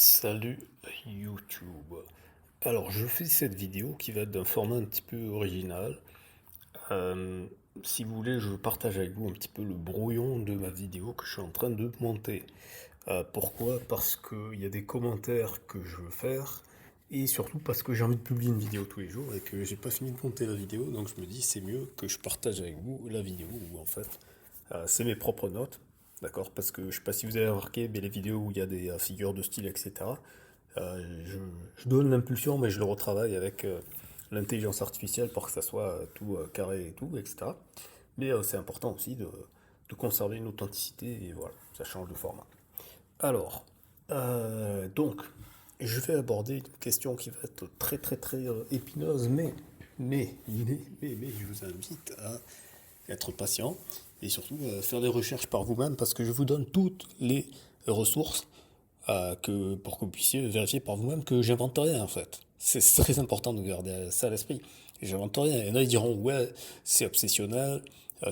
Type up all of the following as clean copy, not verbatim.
Salut YouTube. Alors je fais cette vidéo qui va être d'un format un petit peu original. Euh, Si vous voulez, je partage avec vous un petit peu le brouillon de ma vidéo que je suis en train de monter. Pourquoi? Parce qu'il y a des commentaires que je veux faire et surtout parce que j'ai envie de publier une vidéo tous les jours et que j'ai pas fini de monter la vidéo, donc je me dis c'est mieux que je partage avec vous la vidéo où en fait c'est mes propres notes, d'accord? Parce que je sais pas si vous avez remarqué, mais les vidéos où il y a des figures de style, etc. Je donne l'impulsion, mais je le retravaille avec l'intelligence artificielle pour que ça soit tout carré et tout, etc. Mais c'est important aussi de conserver une authenticité et voilà, ça change de format. Alors, donc, je vais aborder une question qui va être très très très épineuse, mais, je vous invite à être patient et surtout faire des recherches par vous-même parce que je vous donne toutes les ressources pour que vous puissiez vérifier par vous-même que j'invente rien en fait. C'est très important de garder ça à l'esprit. J'invente rien. Et là, ils diront, ouais, c'est obsessionnel,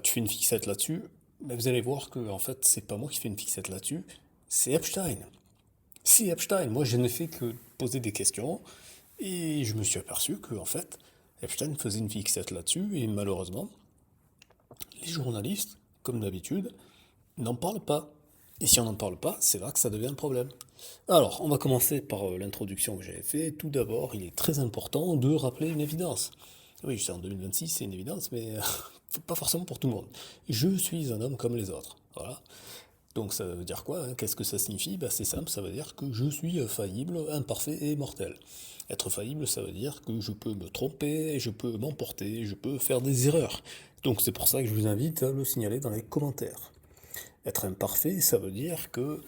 tu fais une fixette là-dessus. Mais vous allez voir que en fait, c'est pas moi qui fais une fixette là-dessus, c'est Epstein. C'est Epstein. Moi, je n'ai fait que poser des questions et je me suis aperçu que en fait, Epstein faisait une fixette là-dessus et malheureusement, les journalistes, comme d'habitude, n'en parlent pas. Et si on n'en parle pas, c'est là que ça devient un problème. Alors, on va commencer par l'introduction que j'avais fait. Tout d'abord, il est très important de rappeler une évidence. Oui, je sais, en 2026, c'est une évidence, mais pas forcément pour tout le monde. Je suis un homme comme les autres. Voilà. Donc ça veut dire quoi, hein? Qu'est-ce que ça signifie? C'est simple, ça veut dire que je suis faillible, imparfait et mortel. Être faillible, ça veut dire que je peux me tromper, je peux m'emporter, je peux faire des erreurs. Donc c'est pour ça que je vous invite à le signaler dans les commentaires. Être imparfait, ça veut dire que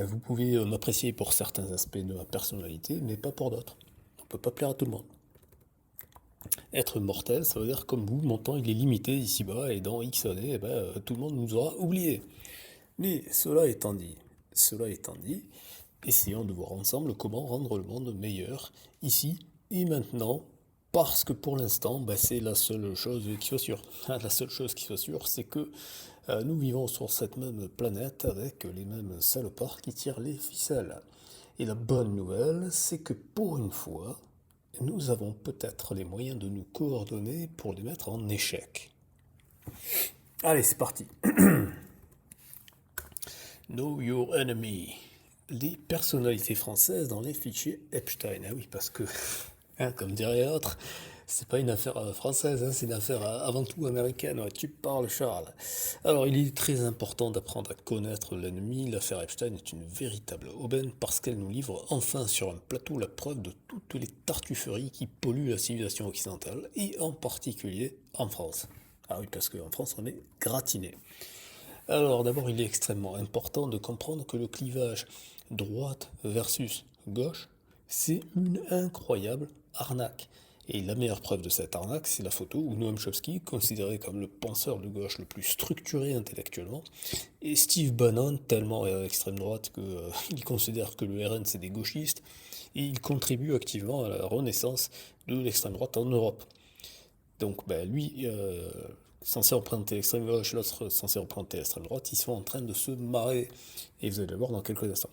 vous pouvez m'apprécier pour certains aspects de ma personnalité, mais pas pour d'autres. On ne peut pas plaire à tout le monde. Être mortel, ça veut dire comme vous, mon temps il est limité ici-bas, et dans X années, tout le monde nous aura oubliés. Mais cela étant dit, essayons de voir ensemble comment rendre le monde meilleur, ici et maintenant, parce que pour l'instant, c'est la seule chose qui soit sûre. La seule chose qui soit sûre, c'est que nous vivons sur cette même planète avec les mêmes salopards qui tirent les ficelles. Et la bonne nouvelle, c'est que pour une fois, nous avons peut-être les moyens de nous coordonner pour les mettre en échec. Allez, c'est parti. Know your enemy. Les personnalités françaises dans les fichiers Epstein. Ah oui, parce que, comme dirait l'autre, c'est pas une affaire française, c'est une affaire avant tout américaine. Ouais, tu parles, Charles. Alors, il est très important d'apprendre à connaître l'ennemi. L'affaire Epstein est une véritable aubaine parce qu'elle nous livre enfin sur un plateau la preuve de toutes les tartufferies qui polluent la civilisation occidentale et en particulier en France. Ah oui, parce qu'en France, on est gratiné. Alors d'abord, il est extrêmement important de comprendre que le clivage droite versus gauche, c'est une incroyable arnaque. Et la meilleure preuve de cette arnaque, c'est la photo où Noam Chomsky, considéré comme le penseur de gauche le plus structuré intellectuellement, et Steve Bannon, tellement à l'extrême droite qu'il considère que le RN c'est des gauchistes, et il contribue activement à la renaissance de l'extrême droite en Europe. Donc lui, censé représenter l'extrême gauche, l'autre censé représenter l'extrême droite, ils sont en train de se marrer. Et vous allez le voir dans quelques instants.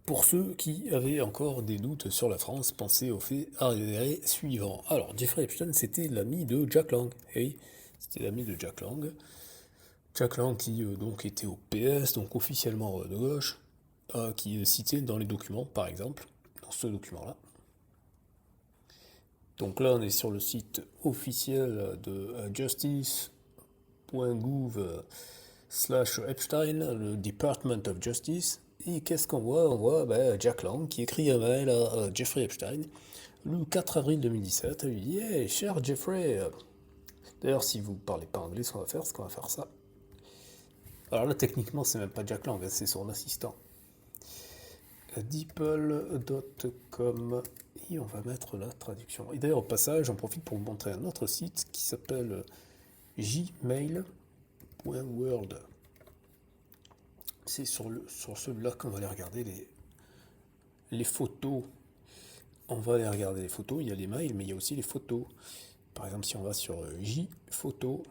Pour ceux qui avaient encore des doutes sur la France, pensez au fait arriéré suivant. Alors, Jeffrey Epstein, c'était l'ami de Jack Lang. Oui, c'était l'ami de Jack Lang. Jack Lang qui donc était au PS, donc officiellement de gauche, qui est cité dans les documents, par exemple, dans ce document-là. Donc là, on est sur le site officiel de justice.gouv/Epstein, le Department of Justice. Et qu'est-ce qu'on voit? On voit Jack Lang qui écrit un mail à Jeffrey Epstein le 4 avril 2017. Il dit Hey, cher Jeffrey. D'ailleurs, si vous ne parlez pas anglais, ce qu'on va faire, c'est qu'on va faire ça. Alors là, techniquement, c'est même pas Jack Lang, c'est son assistant. Deeple.com et on va mettre la traduction. Et d'ailleurs au passage, j'en profite pour vous montrer un autre site qui s'appelle gmail.world. C'est sur celui-là qu'on va aller regarder les photos. On va aller regarder les photos, il y a les mails, mais il y a aussi les photos. Par exemple, si on va sur J-Photo,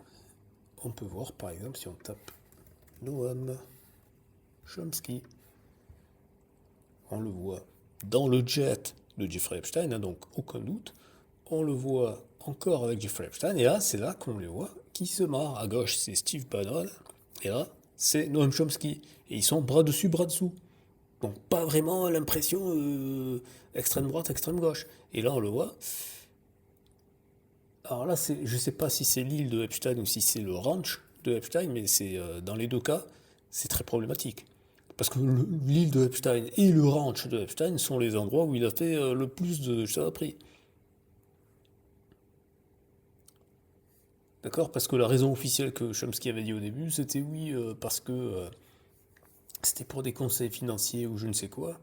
on peut voir par exemple si on tape Noam Chomsky. on le voit dans le jet de Jeffrey Epstein, hein, donc aucun doute. On le voit encore avec Jeffrey Epstein, et là, c'est là qu'on les voit qui se marrent. À gauche, c'est Steve Bannon, et là, c'est Noam Chomsky. Et ils sont bras dessus, bras dessous. Donc pas vraiment l'impression extrême droite, extrême gauche. Et là, on le voit. Alors là, je ne sais pas si c'est l'île de Epstein ou si c'est le ranch de Epstein, mais c'est dans les deux cas, c'est très problématique. Parce que l'île de Epstein et le ranch de Epstein sont les endroits où il a fait le plus de saloperies. D'accord? Parce que la raison officielle que Chomsky avait dit au début, c'était oui, parce que c'était pour des conseils financiers ou je ne sais quoi.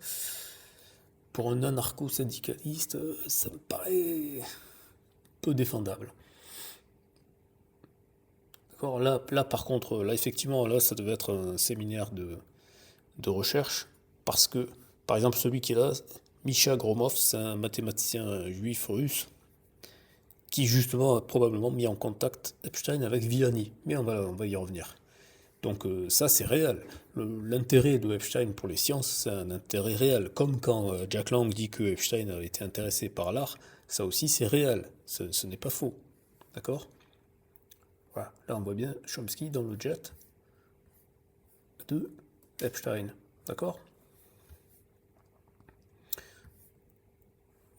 Pour un anarcho-syndicaliste, ça me paraît peu défendable. D'accord? Là, par contre, là, effectivement, là, ça devait être un séminaire de recherche, parce que, par exemple, celui qui est là, Misha Gromov, c'est un mathématicien juif russe, qui justement a probablement mis en contact Epstein avec Villani. Mais on va y revenir. Donc ça, c'est réel. L'intérêt de Epstein pour les sciences, c'est un intérêt réel. Comme quand Jack Lang dit que Epstein avait été intéressé par l'art, ça aussi, c'est réel. Ce n'est pas faux. D'accord? Voilà. Là, on voit bien Chomsky dans le jet de Epstein. D'accord?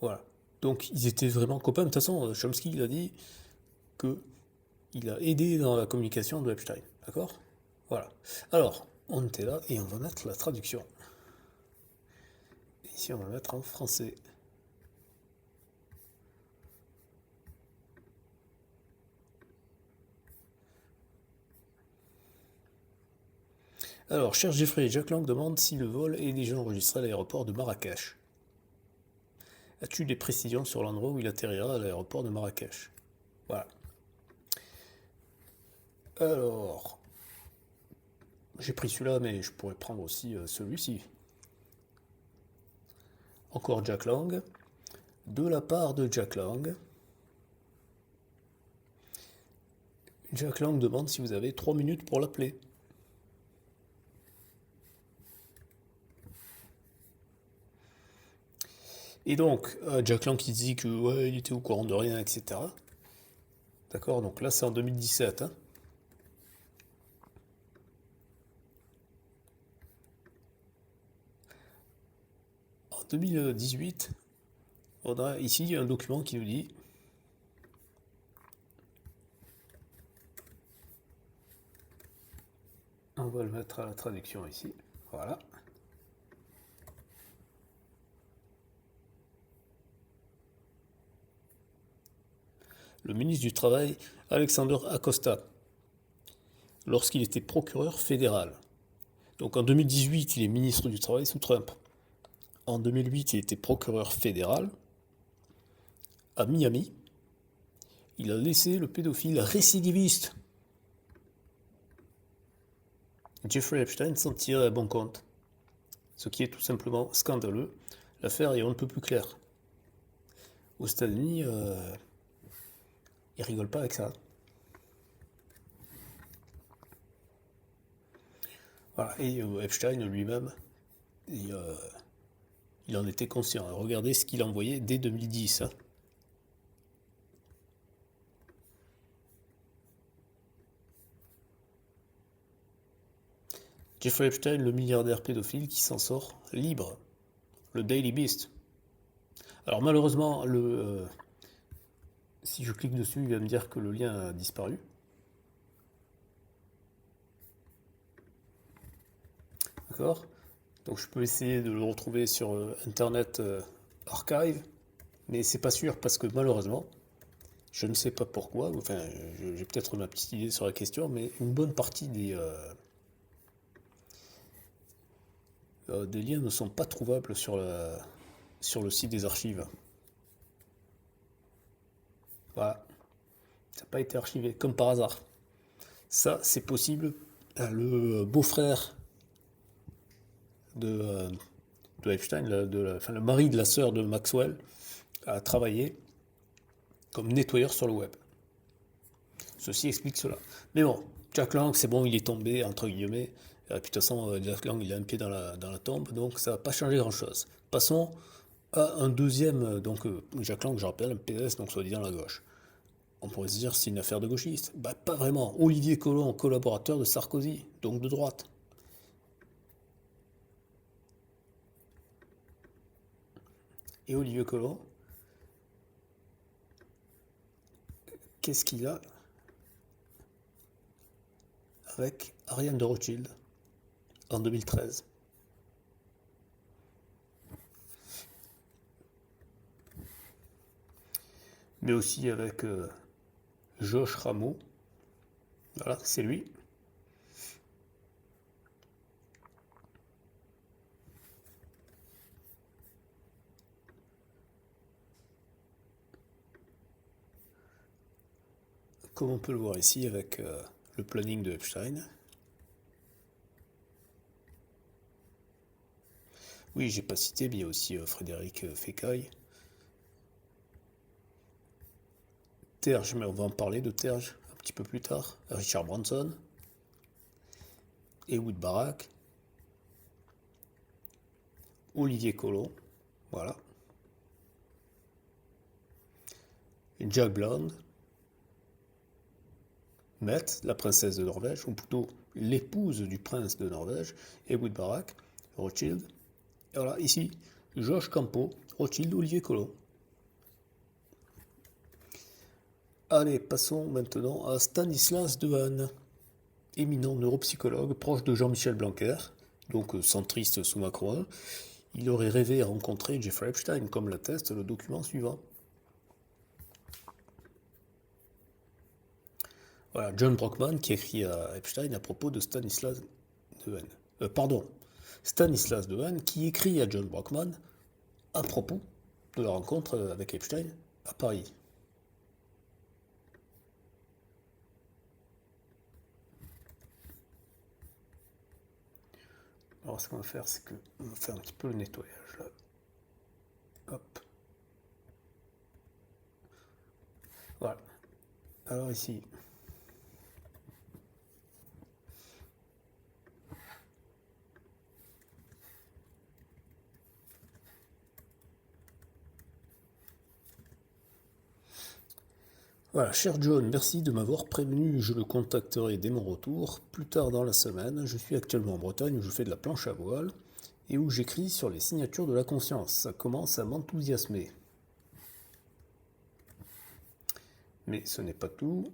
Voilà. Donc, ils étaient vraiment copains. De toute façon, Chomsky, il a dit que il a aidé dans la communication de Epstein. D'accord? Voilà. Alors, on était là et on va mettre la traduction. Ici, on va mettre en français. Alors, cher Jeffrey, Jack Lang demande si le vol est déjà enregistré à l'aéroport de Marrakech. As-tu des précisions sur l'endroit où il atterrira à l'aéroport de Marrakech? Voilà. Alors, j'ai pris celui-là, mais je pourrais prendre aussi celui-ci. Encore Jack Lang. De la part de Jack Lang. Jack Lang demande si vous avez 3 minutes pour l'appeler. Et donc, Jack Lang qui dit que ouais, il était au courant de rien, etc. D'accord, donc là c'est en 2017. Hein. En 2018, on a ici un document qui nous dit on va le mettre à la traduction ici. Voilà. Le ministre du Travail, Alexander Acosta, lorsqu'il était procureur fédéral. Donc en 2018, il est ministre du Travail sous Trump. En 2008, il était procureur fédéral à Miami. Il a laissé le pédophile récidiviste Jeffrey Epstein s'en tirer à bon compte. Ce qui est tout simplement scandaleux. L'affaire est on ne peut plus claire. Aux États-Unis, ils rigolent pas avec ça. Voilà. Et Epstein lui-même, il en était conscient. Regardez ce qu'il envoyait dès 2010. Hein. Jeffrey Epstein, le milliardaire pédophile qui s'en sort libre. Le Daily Beast. Alors malheureusement, si je clique dessus, il va me dire que le lien a disparu. D'accord? Donc je peux essayer de le retrouver sur Internet Archive, mais c'est pas sûr parce que malheureusement, je ne sais pas pourquoi, enfin j'ai peut-être ma petite idée sur la question, mais une bonne partie des liens ne sont pas trouvables sur le site des archives. Voilà. Ça n'a pas été archivé, comme par hasard. Ça, c'est possible. Le beau-frère de Epstein, le mari de la sœur de Maxwell, a travaillé comme nettoyeur sur le web. Ceci explique cela. Mais bon, Jack Lang, c'est bon, il est tombé, entre guillemets. Puis de toute façon, Jack Lang, il a un pied dans la tombe, donc ça va pas changer grand-chose. Passons à un deuxième, Jack Lang, je rappelle, un PS, donc soit dit dans la gauche. On pourrait se dire c'est une affaire de gauchiste. Bah pas vraiment. Olivier Collomb, collaborateur de Sarkozy, donc de droite. Et Olivier Collomb, qu'est-ce qu'il a avec Ariane de Rothschild en 2013? Mais aussi avec Josh Rameau. Voilà, c'est lui. Comme on peut le voir ici avec le planning de Epstein. Oui, j'ai pas cité, mais il y a aussi Frédéric Fécaille. Terge, mais on va en parler de Terge un petit peu plus tard. Richard Branson. Ehud Barak. Olivier Collomb. Voilà. Jack Blonde. Mette, la princesse de Norvège, ou plutôt l'épouse du prince de Norvège, Ehud Barak, Rothschild. Et voilà, ici, Georges Campo, Rothschild, Olivier Collomb. Allez, passons maintenant à Stanislas Dehaene, éminent neuropsychologue, proche de Jean-Michel Blanquer, donc centriste sous Macron. Il aurait rêvé rencontrer Jeffrey Epstein, comme l'atteste le document suivant. Voilà, John Brockman qui écrit à Epstein à propos de Stanislas Dehaene. Stanislas Dehaene qui écrit à John Brockman à propos de la rencontre avec Epstein à Paris. Alors ce qu'on va faire, c'est qu'on va faire un petit peu le nettoyage là. Hop. Voilà. Alors ici. Voilà, cher John, merci de m'avoir prévenu, je le contacterai dès mon retour. Plus tard dans la semaine, je suis actuellement en Bretagne où je fais de la planche à voile et où j'écris sur les signatures de la conscience. Ça commence à m'enthousiasmer. Mais ce n'est pas tout.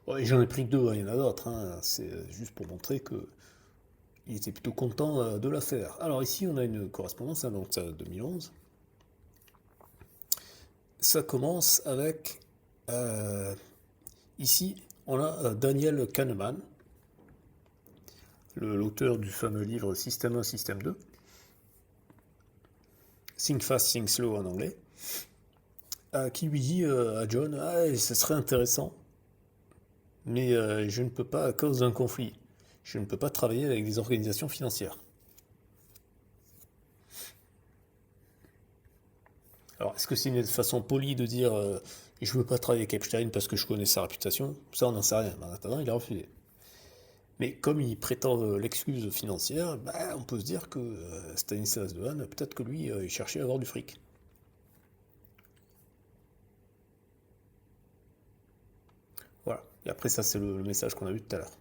Oh, et j'en ai pris que deux, il y en a d'autres. C'est juste pour montrer que il était plutôt content de la faire. Alors ici, on a une correspondance, donc ça 2011. Ça commence avec ici, on a Daniel Kahneman, l'auteur du fameux livre Système 1, Système 2. Think Fast, Think Slow en anglais, qui lui dit à John, ce serait intéressant, mais je ne peux pas à cause d'un conflit. Je ne peux pas travailler avec des organisations financières. Alors, est-ce que c'est une façon polie de dire je ne veux pas travailler avec Epstein parce que je connais sa réputation? Ça, on n'en sait rien. En attendant, il a refusé. Mais comme il prétend l'excuse financière, on peut se dire que Stanislas Dehaene, peut-être que lui, il cherchait à avoir du fric. Voilà. Et après, ça, c'est le message qu'on a vu tout à l'heure.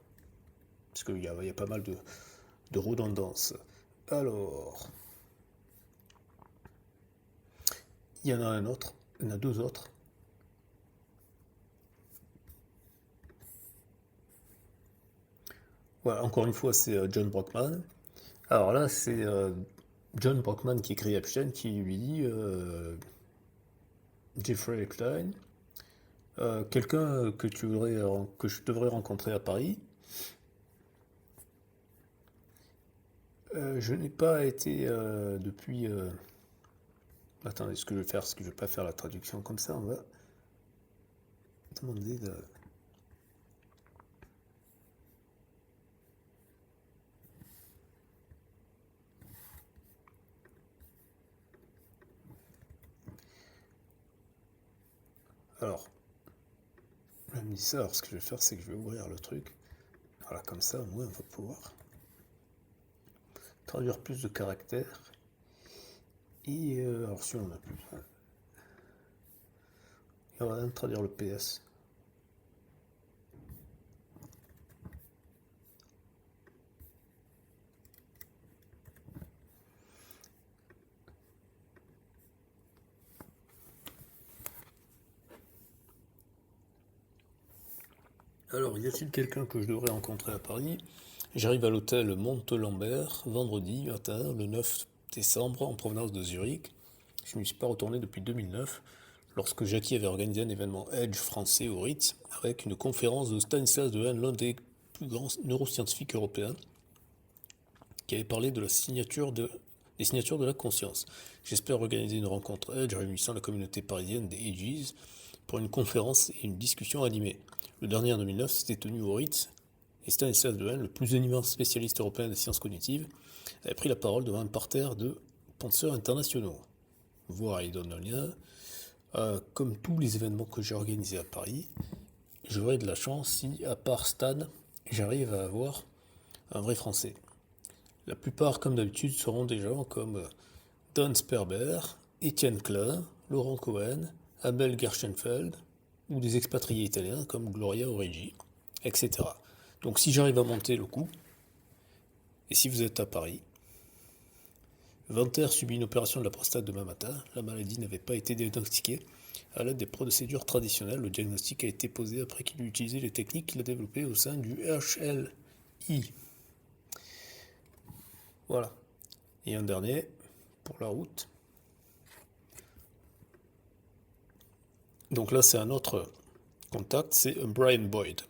Parce qu'il y a pas mal de redondance. Alors, il y en a un autre, il y en a deux autres. Voilà, encore une fois, c'est John Brockman. Alors là, c'est John Brockman qui écrit Epstein qui lui dit Jeffrey Epstein, quelqu'un que je devrais rencontrer à Paris. Je n'ai pas été depuis. Attendez, ce que je vais faire, c'est que je ne vais pas faire la traduction comme ça. On va demander de. Alors, là, me dit ça. Alors, ce que je vais faire, c'est que je vais ouvrir le truc. Voilà, comme ça, au moins, on va pouvoir traduire plus de caractères. Et alors, si on en a plus, et on va même traduire le PS. Alors, y a-t-il quelqu'un que je devrais rencontrer à Paris? J'arrive à l'hôtel Montalembert vendredi matin, le 9 décembre, en provenance de Zurich. Je ne me suis pas retourné depuis 2009, lorsque Jackie avait organisé un événement Edge français au Ritz, avec une conférence de Stanislas Dehaene, l'un des plus grands neuroscientifiques européens, qui avait parlé de la des signatures de la conscience. J'espère organiser une rencontre Edge réunissant la communauté parisienne des Edges pour une conférence et une discussion animée. Le dernier en 2009 s'était tenu au Ritz, et Stanislas Dehaene, le plus éminent spécialiste européen des sciences cognitives, avait pris la parole devant un parterre de penseurs internationaux. Voir, il donne le lien. Comme tous les événements que j'ai organisés à Paris, j'aurais de la chance si, à part Stan, j'arrive à avoir un vrai français. La plupart, comme d'habitude, seront des gens comme Don Sperber, Étienne Klein, Laurent Cohen, Abel Gershenfeld, ou des expatriés italiens comme Gloria Origi, etc. Donc si j'arrive à monter le coup, et si vous êtes à Paris, Venter subit une opération de la prostate demain matin. La maladie n'avait pas été diagnostiquée. À l'aide des procédures traditionnelles, le diagnostic a été posé après qu'il eut utilisé les techniques qu'il a développées au sein du HLI. Voilà. Et un dernier, pour la route. Donc là, c'est un autre contact, c'est Brian Boyd.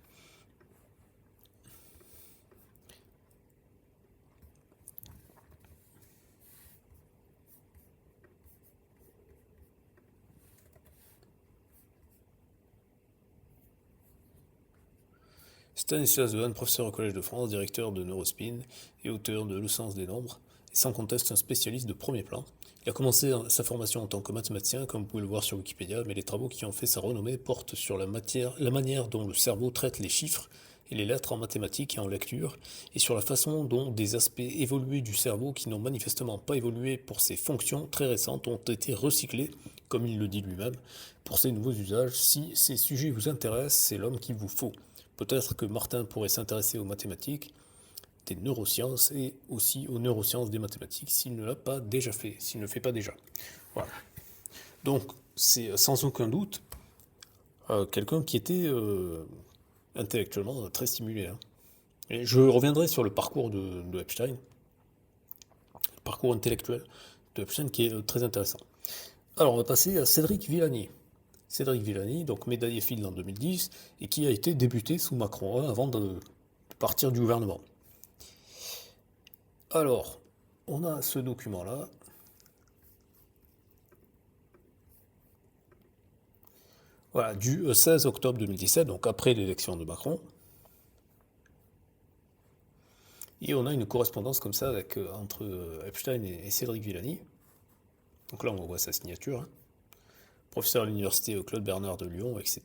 Stanislas Dehaene, professeur au Collège de France, directeur de Neurospin et auteur de Le sens des nombres, est sans conteste un spécialiste de premier plan. Il a commencé sa formation en tant que mathématicien, comme vous pouvez le voir sur Wikipédia, mais les travaux qui ont fait sa renommée portent sur la manière dont le cerveau traite les chiffres et les lettres en mathématiques et en lecture, et sur la façon dont des aspects évolués du cerveau qui n'ont manifestement pas évolué pour ses fonctions très récentes ont été recyclés, comme il le dit lui-même, pour ses nouveaux usages. Si ces sujets vous intéressent, c'est l'homme qu'il vous faut. Peut-être que Martin pourrait s'intéresser aux mathématiques, des neurosciences et aussi aux neurosciences des mathématiques s'il ne l'a pas déjà fait, s'il ne le fait pas déjà. Voilà. Donc, c'est sans aucun doute quelqu'un qui était intellectuellement très stimulé. Hein. Et je reviendrai sur le parcours de Epstein, le parcours intellectuel de Epstein qui est très intéressant. Alors, on va passer à Cédric Villani. Cédric Villani, donc médaillé Fields en 2010, et qui a été député sous Macron avant de partir du gouvernement. Alors, on a ce document-là. Voilà, du 16 octobre 2017, donc après l'élection de Macron. Et on a une correspondance comme ça entre Epstein et Cédric Villani. Donc là, on voit sa signature. Hein. Professeur à l'université Claude Bernard de Lyon, etc.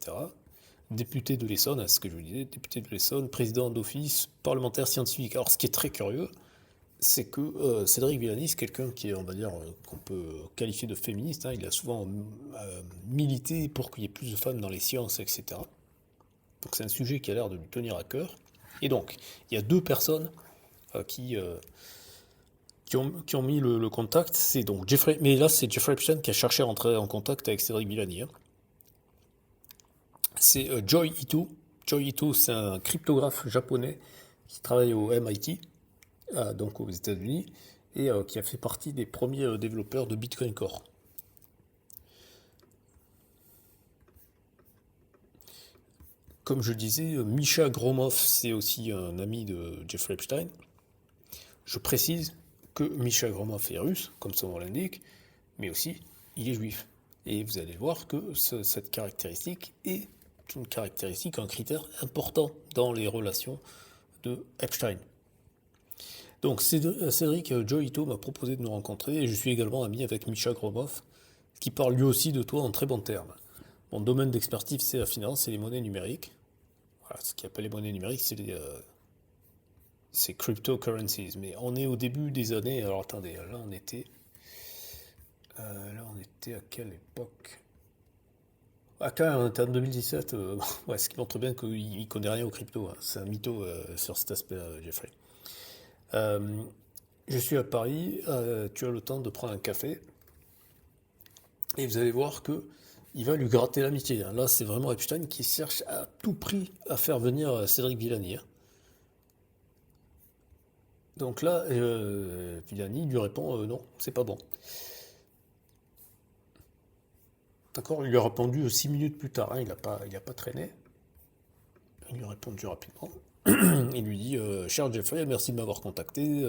Député de l'Essonne, c'est ce que je vous disais, député de l'Essonne, président d'office, parlementaire scientifique. Alors, ce qui est très curieux, c'est que Cédric Villani, c'est quelqu'un qui est, on va dire, qu'on peut qualifier de féministe. Hein. Il a souvent milité pour qu'il y ait plus de femmes dans les sciences, etc. Donc c'est un sujet qui a l'air de lui tenir à cœur. Et donc, il y a deux personnes qui ont mis le contact. C'est donc Jeffrey, mais là c'est Jeffrey Epstein qui a cherché à rentrer en contact avec Cédric Villani. Hein. C'est Joy Ito. Joy Ito, c'est un cryptographe japonais qui travaille au MIT, donc aux États-Unis, et qui a fait partie des premiers développeurs de Bitcoin Core. Comme je disais, Misha Gromov, c'est aussi un ami de Jeffrey Epstein. Je précise que Misha Gromov est russe, comme son nom l'indique, mais aussi il est juif. Et vous allez voir que cette caractéristique est une caractéristique, un critère important dans les relations de Epstein. Donc Cédric Joe m'a proposé de nous rencontrer et je suis également ami avec Misha Gromov, qui parle lui aussi de toi en très bons termes. Mon domaine d'expertise, c'est la finance et les monnaies numériques. Voilà, ce qu'il appelle les monnaies numériques, c'est c'est cryptocurrencies. Mais on est au début des années. Alors attendez, là on était à quelle époque? Ah, quand même, on était en 2017. Ouais, ce qui montre bien qu'il connaît rien aux crypto, hein. C'est un mytho sur cet aspect, Jeffrey. Euh, je suis à Paris. Tu as le temps de prendre un café. Et vous allez voir que il va lui gratter l'amitié, hein. Là, c'est vraiment Epstein qui cherche à tout prix à faire venir Cédric Villani, hein. Donc là, Villani lui répond non, c'est pas bon. D'accord, il lui a répondu 6 minutes plus tard, hein, il a pas traîné. Il lui a répondu rapidement. Il lui dit cher Jeffrey, merci de m'avoir contacté.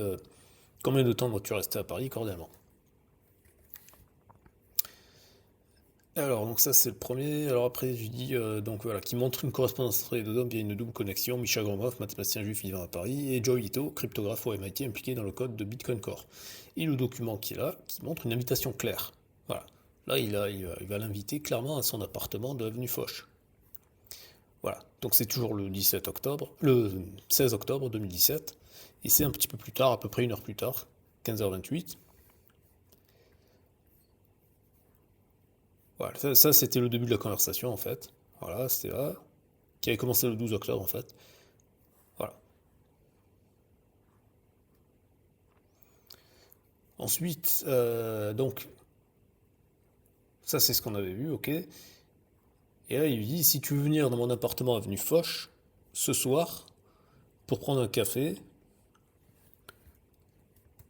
Combien de temps dois-tu rester à Paris cordialement? Alors, donc ça c'est le premier. Alors après, je dis donc voilà, qui montre une correspondance entre les deux hommes via une double connexion. Misha Gromov, mathématicien juif vivant à Paris, et Joe Ito, cryptographe au MIT impliqué dans le code de Bitcoin Core. Et le document qui est là, qui montre une invitation claire. Voilà. Là, il va l'inviter clairement à son appartement de avenue Foch. Voilà. Donc c'est toujours le 17 octobre, le 16 octobre 2017. Et c'est un petit peu plus tard, à peu près une heure plus tard, 15h28. Voilà, ça, c'était le début de la conversation en fait. Voilà, c'était là. Qui avait commencé le 12 octobre en fait. Voilà. Ensuite, donc, ça c'est ce qu'on avait vu, ok. Et là, il lui dit, si tu veux venir dans mon appartement avenue Foch, ce soir, pour prendre un café.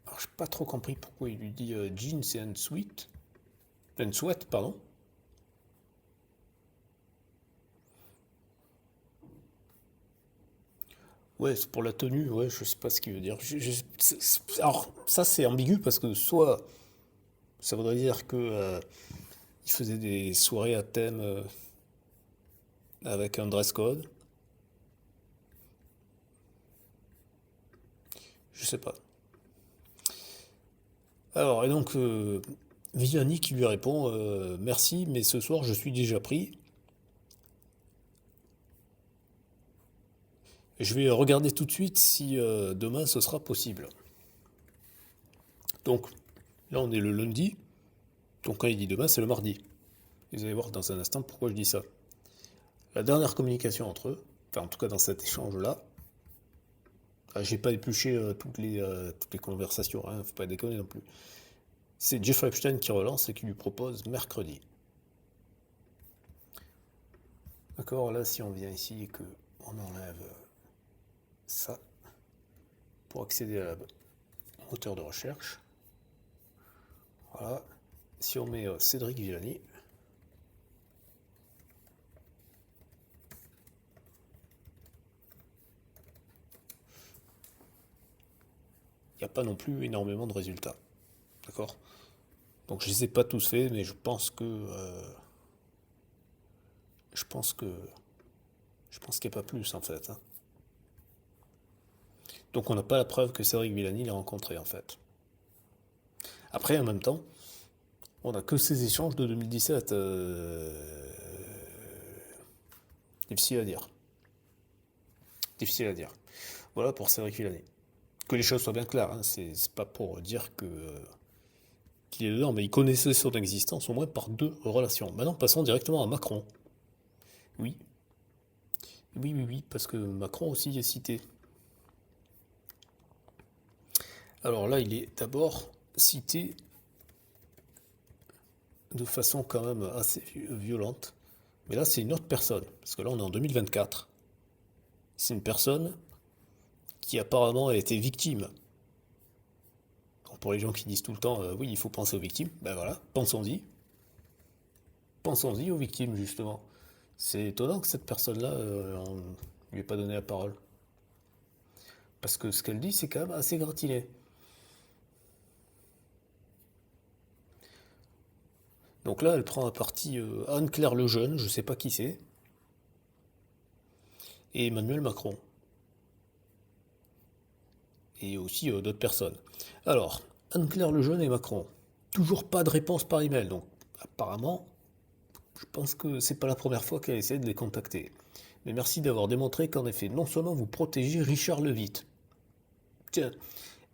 Alors, j'ai pas trop compris pourquoi il lui dit jeans and sweat. And sweat, pardon. Ouais, c'est pour la tenue, ouais, je sais pas ce qu'il veut dire. Alors, ça c'est ambigu parce que soit ça voudrait dire que il faisait des soirées à thème avec un dress code, je sais pas. Alors, et donc Viviani qui lui répond merci, mais ce soir je suis déjà pris. Je vais regarder tout de suite si demain ce sera possible. Donc là on est le lundi, donc quand il dit demain c'est le mardi. Vous allez voir dans un instant pourquoi je dis ça. La dernière communication entre eux, enfin en tout cas dans cet échange-là, j'ai pas épluché toutes les conversations, hein, faut pas déconner non plus. C'est Jeffrey Epstein qui relance et qui lui propose mercredi. D'accord, là si on vient ici et que on enlève ça pour accéder à la moteur de recherche, voilà, si on met Cédric Villani, il n'y a pas non plus énormément de résultats. D'accord. Donc je ne les ai pas tous faits, mais je pense je pense que je pense qu'il n'y a pas plus en fait, hein. Donc on n'a pas la preuve que Cédric Villani l'a rencontré en fait. Après, en même temps, on n'a que ces échanges de 2017. Difficile à dire. Difficile à dire. Voilà pour Cédric Villani. Que les choses soient bien claires, hein, c'est pas pour dire que qu'il est dedans, mais il connaissait son existence au moins par deux relations. Maintenant, passons directement à Macron. Oui, oui, parce que Macron aussi est cité. Alors là, il est d'abord cité de façon quand même assez violente. Mais là, c'est une autre personne. Parce que là, on est en 2024. C'est une personne qui apparemment a été victime. Donc pour les gens qui disent tout le temps, oui, il faut penser aux victimes, ben voilà, pensons-y. Pensons-y aux victimes, justement. C'est étonnant que cette personne-là, on lui ait pas donné la parole. Parce que ce qu'elle dit, c'est quand même assez gratiné. Donc là, elle prend à partie Anne-Claire Lejeune, je sais pas qui c'est, et Emmanuel Macron. Et aussi d'autres personnes. Alors, Anne-Claire Lejeune et Macron. Toujours pas de réponse par email, donc apparemment, je pense que c'est pas la première fois qu'elle essaie de les contacter. Mais merci d'avoir démontré qu'en effet, non seulement vous protégez Richard Levitt, tiens,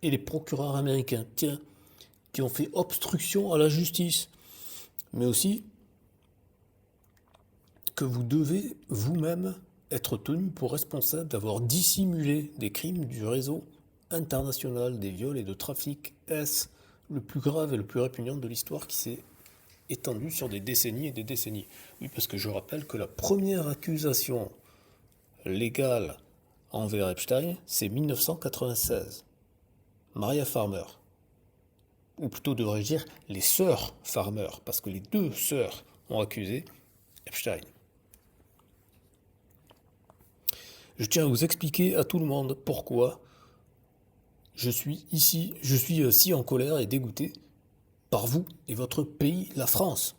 et les procureurs américains, tiens, qui ont fait obstruction à la justice, mais aussi que vous devez vous-même être tenu pour responsable d'avoir dissimulé des crimes du réseau international des viols et de trafic S, le plus grave et le plus répugnant de l'histoire qui s'est étendu sur des décennies et des décennies. Oui, parce que je rappelle que la première accusation légale envers Epstein, c'est 1996. Maria Farmer. Ou plutôt devrais-je dire les sœurs Farmer, parce que les deux sœurs ont accusé Epstein. Je tiens à vous expliquer à tout le monde pourquoi je suis si en colère et dégoûté par vous et votre pays, la France.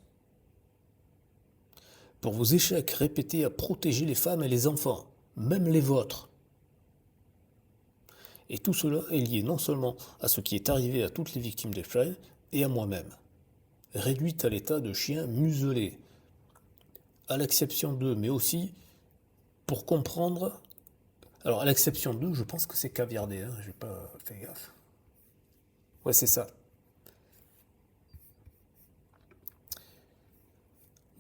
Pour vos échecs répétés à protéger les femmes et les enfants, même les vôtres. Et tout cela est lié non seulement à ce qui est arrivé à toutes les victimes d'Epstein et à moi-même, réduite à l'état de chien muselé, à l'exception d'eux, mais aussi pour comprendre. Alors, à l'exception d'eux, je pense que c'est caviardé, hein, j'ai pas fait gaffe. Ouais, c'est ça.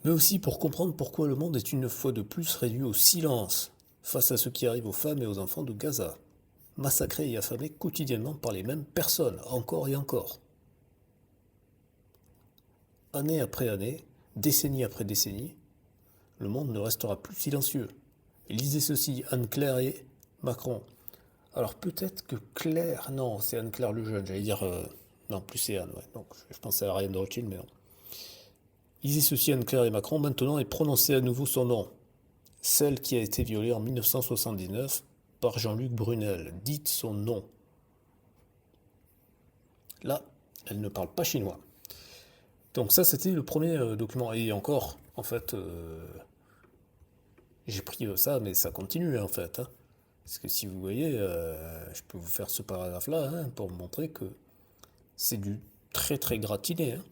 Mais aussi pour comprendre pourquoi le monde est une fois de plus réduit au silence face à ce qui arrive aux femmes et aux enfants de Gaza, massacrés et affamés quotidiennement par les mêmes personnes, encore et encore. Année après année, décennie après décennie, le monde ne restera plus silencieux. Lisez ceci, Anne-Claire et Macron. Alors peut-être que Claire, non, c'est Anne-Claire le jeune, j'allais dire, non, plus c'est Anne, ouais, donc je pensais à Ariane de Rothschild, mais non. Lisez ceci, Anne-Claire et Macron, maintenant, et prononcez à nouveau son nom. Celle qui a été violée en 1979 par Jean-Luc Brunel. Dites son nom. Là, elle ne parle pas chinois. Donc ça, c'était le premier document. Et encore, en fait, j'ai pris ça, mais ça continue, en fait. Hein. Parce que si vous voyez, je peux vous faire ce paragraphe-là hein, pour vous montrer que c'est du très très gratiné. Hein.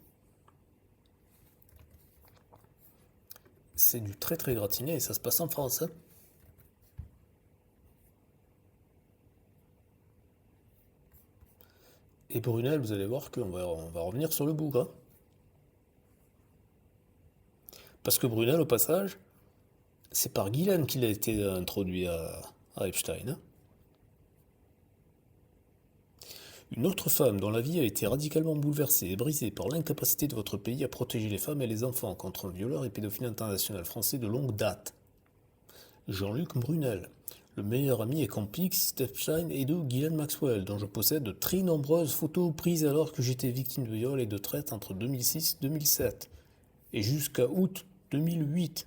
C'est du très très gratiné et ça se passe en France. Hein. Et Brunel, vous allez voir on va revenir sur le bougre. Hein. Parce que Brunel, au passage, c'est par Guylaine qu'il a été introduit à Epstein. Hein. Une autre femme dont la vie a été radicalement bouleversée et brisée par l'incapacité de votre pays à protéger les femmes et les enfants contre un violeur et pédophile international français de longue date. Jean-Luc Brunel, le meilleur ami et complice d'Epstein et de Ghislaine Maxwell, dont je possède de très nombreuses photos prises alors que j'étais victime de viol et de traite entre 2006 et 2007, et jusqu'à août 2008,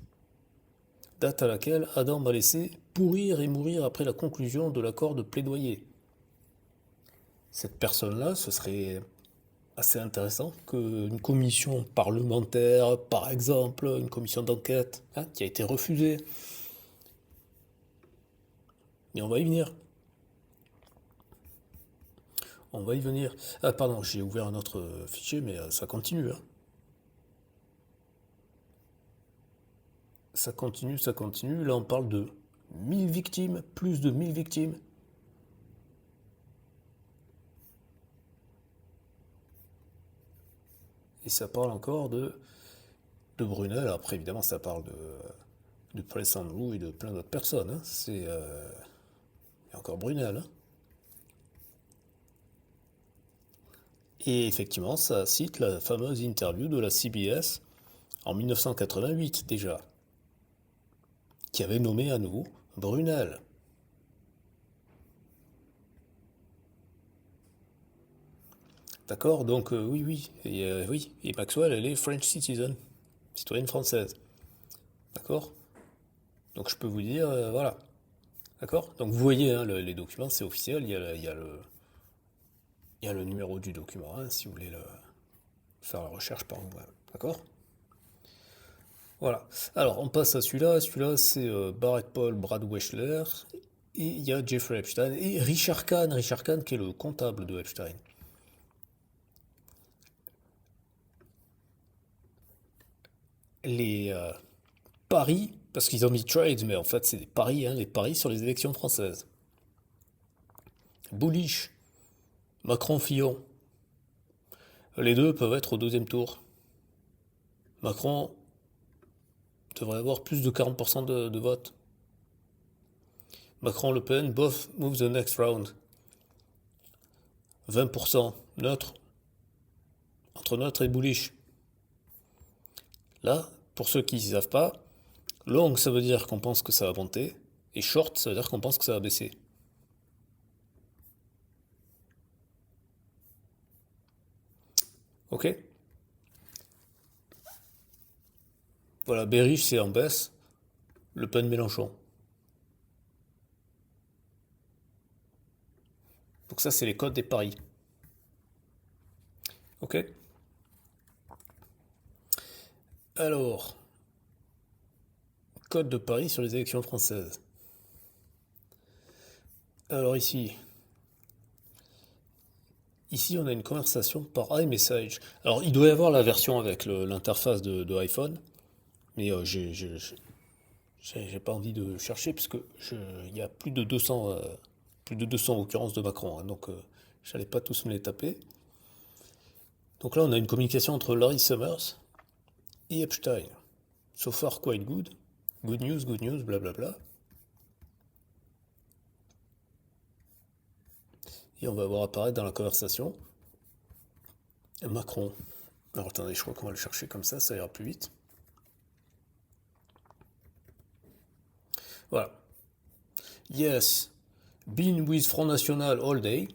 date à laquelle Adam m'a laissé pourrir et mourir après la conclusion de l'accord de plaidoyer. Cette personne-là, ce serait assez intéressant qu'une commission parlementaire, par exemple, une commission d'enquête, hein, qui a été refusée. Et on va y venir. On va y venir. Ah pardon, j'ai ouvert un autre fichier, mais ça continue. Hein. Ça continue, ça continue. Là, on parle de 1000 victimes, plus de 1000 victimes. Et ça parle encore de Brunel. Après, évidemment, ça parle de Prince Andrew et de plein d'autres personnes. Hein. C'est encore Brunel. Hein. Et effectivement, ça cite la fameuse interview de la CBS en 1988 déjà, qui avait nommé à nouveau Brunel. D'accord. Donc oui. Et Maxwell, elle est French citizen, citoyenne française. D'accord. Donc je peux vous dire, voilà. D'accord. Donc vous voyez, hein, les documents, c'est officiel, il y a le numéro du document, hein, si vous voulez faire la recherche par vous-même. D'accord. Voilà. Alors on passe à celui-là. Celui-là, c'est Barrett Paul, Brad Weschler, et il y a Jeffrey Epstein, et Richard Kahn qui est le comptable de Epstein. Les paris, parce qu'ils ont mis trades, mais en fait c'est des paris, hein, les paris sur les élections françaises. bullish, Macron-Fillon. Les deux peuvent être au deuxième tour. Macron devrait avoir plus de 40% de vote. Macron-Le Pen, both move the next round. 20% neutre, entre neutre et bullish. Là, pour ceux qui ne savent pas, long ça veut dire qu'on pense que ça va monter, et short ça veut dire qu'on pense que ça va baisser. Ok? Voilà, bearish c'est en baisse, Le Pen Mélenchon. Donc ça c'est les codes des paris. Ok? Alors, code de Paris sur les élections françaises. Alors ici on a une conversation par iMessage. Alors il doit y avoir la version avec l'interface de iPhone, mais j'ai pas envie de chercher parce que il y a plus de 200 occurrences de Macron, hein, donc j'allais pas tous me les taper. Donc là on a une communication entre Larry Summers et Epstein. So far quite good. Good news, blablabla. Et on va voir apparaître dans la conversation Macron. Alors attendez, je crois qu'on va le chercher comme ça ira plus vite. Voilà. Yes, been with Front National all day.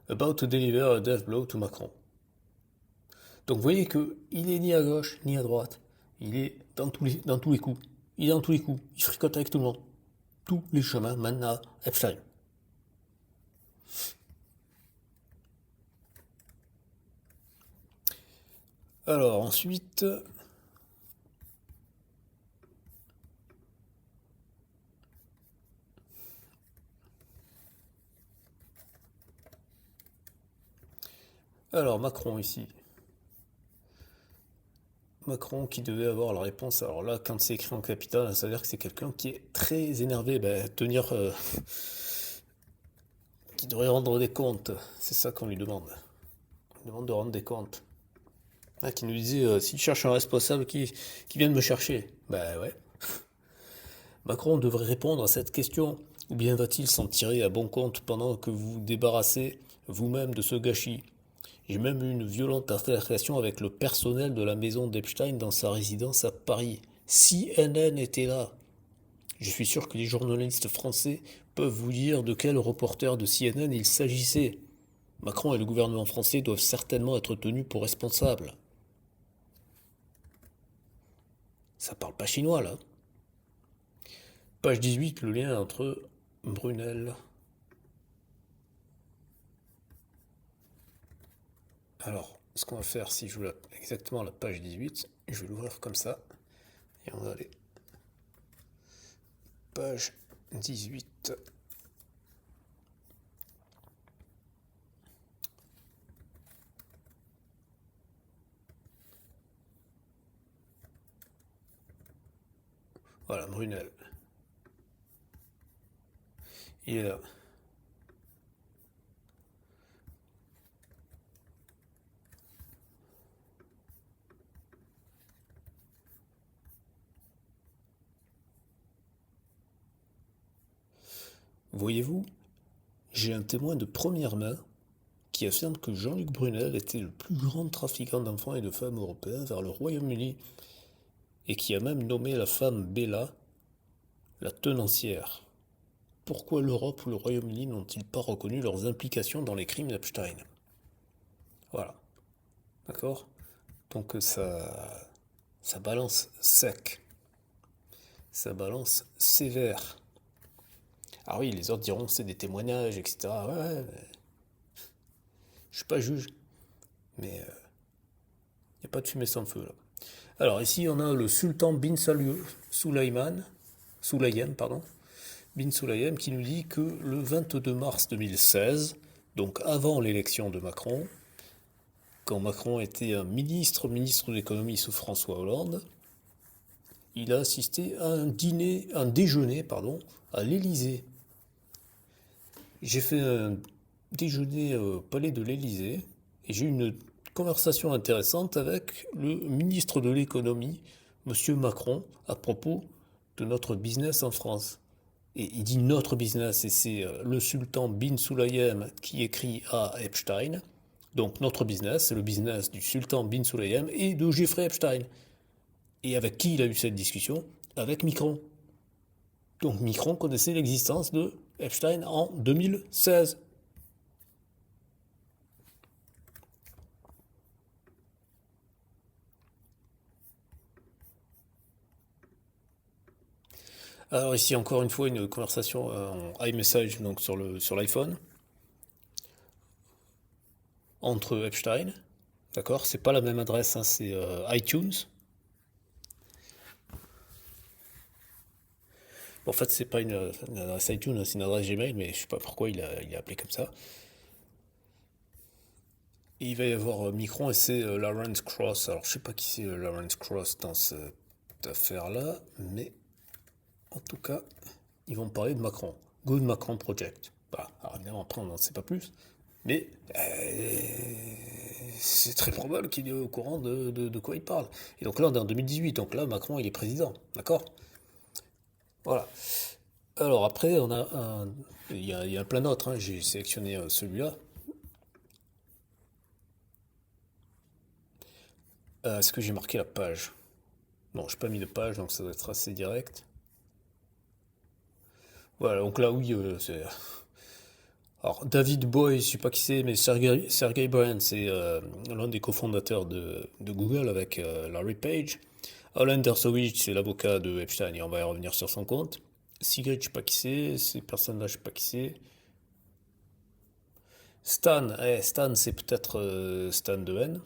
About to deliver a death blow to Macron. Donc vous voyez qu'il est ni à gauche ni à droite. Il est dans tous les coups. Il est dans tous les coups. Il fricote avec tout le monde. Tous les chemins mènent à Epstein. Alors ensuite... Alors Macron ici. Macron qui devait avoir la réponse. Alors là, quand c'est écrit en capital, ça veut dire que c'est quelqu'un qui est très énervé. Qui devrait rendre des comptes. C'est ça qu'on lui demande. On lui demande de rendre des comptes. Ah, qui nous disait, s'il cherche un responsable qui vienne me chercher. Bah ouais. Macron devrait répondre à cette question. Ou bien va-t-il s'en tirer à bon compte pendant que vous vous débarrassez vous-même de ce gâchis? J'ai même eu une violente altercation avec le personnel de la maison d'Epstein dans sa résidence à Paris. CNN était là. Je suis sûr que les journalistes français peuvent vous dire de quel reporter de CNN il s'agissait. Macron et le gouvernement français doivent certainement être tenus pour responsables. Ça parle pas chinois là. Page 18, le lien entre Brunel. Alors, ce qu'on va faire, si je veux exactement la page 18, je vais l'ouvrir comme ça. Et on va aller. Page 18. Voilà, Brunel. Il est là. Voyez-vous, j'ai un témoin de première main qui affirme que Jean-Luc Brunel était le plus grand trafiquant d'enfants et de femmes européens vers le Royaume-Uni et qui a même nommé la femme Bella la tenancière. Pourquoi l'Europe ou le Royaume-Uni n'ont-ils pas reconnu leurs implications dans les crimes d'Epstein? Voilà. D'accord? Donc ça balance sec. Ça balance sévère. Ah oui, les autres diront c'est des témoignages, etc. Ouais, je suis pas juge. Mais il n'y a pas de fumée sans feu là. Alors ici on a le sultan bin Sulayem, bin Sulayem, qui nous dit que le 22 mars 2016, donc avant l'élection de Macron, quand Macron était un ministre de l'économie sous François Hollande, il a assisté à un déjeuner à l'Élysée J'ai fait un déjeuner au palais de l'Élysée et j'ai eu une conversation intéressante avec le ministre de l'économie, Monsieur Macron, à propos de notre business en France. Et il dit notre business, et c'est le sultan bin Sulayem qui écrit à Epstein. Donc notre business, c'est le business du sultan bin Sulayem et de Jeffrey Epstein. Et avec qui il a eu cette discussion? Avec Micron. Donc Micron connaissait l'existence de Epstein en 2016. Alors ici encore une fois une conversation en iMessage donc sur l'iPhone entre Epstein, d'accord? C'est pas la même adresse, hein, c'est iTunes. Bon, en fait, c'est pas une adresse iTunes, hein, c'est une adresse Gmail, mais je sais pas pourquoi il a appelé comme ça. Et il va y avoir Micron et c'est Lawrence Cross. Alors je sais pas qui c'est Lawrence Cross dans cette affaire-là, mais en tout cas, ils vont parler de Macron. Good Macron Project. Voilà. Alors évidemment, après, on n'en sait pas plus. Mais c'est très probable qu'il est au courant de quoi il parle. Et donc là, on est en 2018. Donc là, Macron, il est président. D'accord? Voilà. Alors après, il y a plein d'autres, hein. J'ai sélectionné celui-là. Est-ce que j'ai marqué la page? Non, je n'ai pas mis de page, donc ça doit être assez direct. Voilà, donc là, oui, c'est. Alors, David Boy, je sais pas qui c'est, mais Sergey Brin, c'est l'un des cofondateurs de Google avec Larry Page. Alan Dershowitz, c'est l'avocat de Epstein, et on va y revenir sur son compte. Sigrid, je sais pas qui c'est, ces personnes-là, je sais pas qui c'est. Stan, Stan, c'est peut-être Stan Dehaene.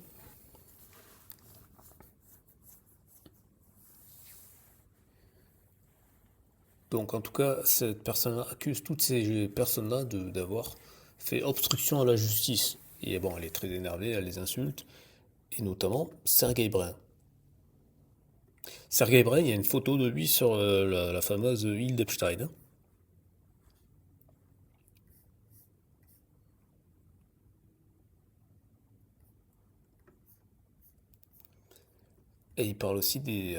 Donc, en tout cas, cette personne-là accuse toutes ces personnes-là d'avoir fait obstruction à la justice. Et bon, elle est très énervée, elle les insulte, et notamment Sergey Brin. Sergey Brin, il y a une photo de lui sur la fameuse île d'Epstein, hein. Et il parle aussi des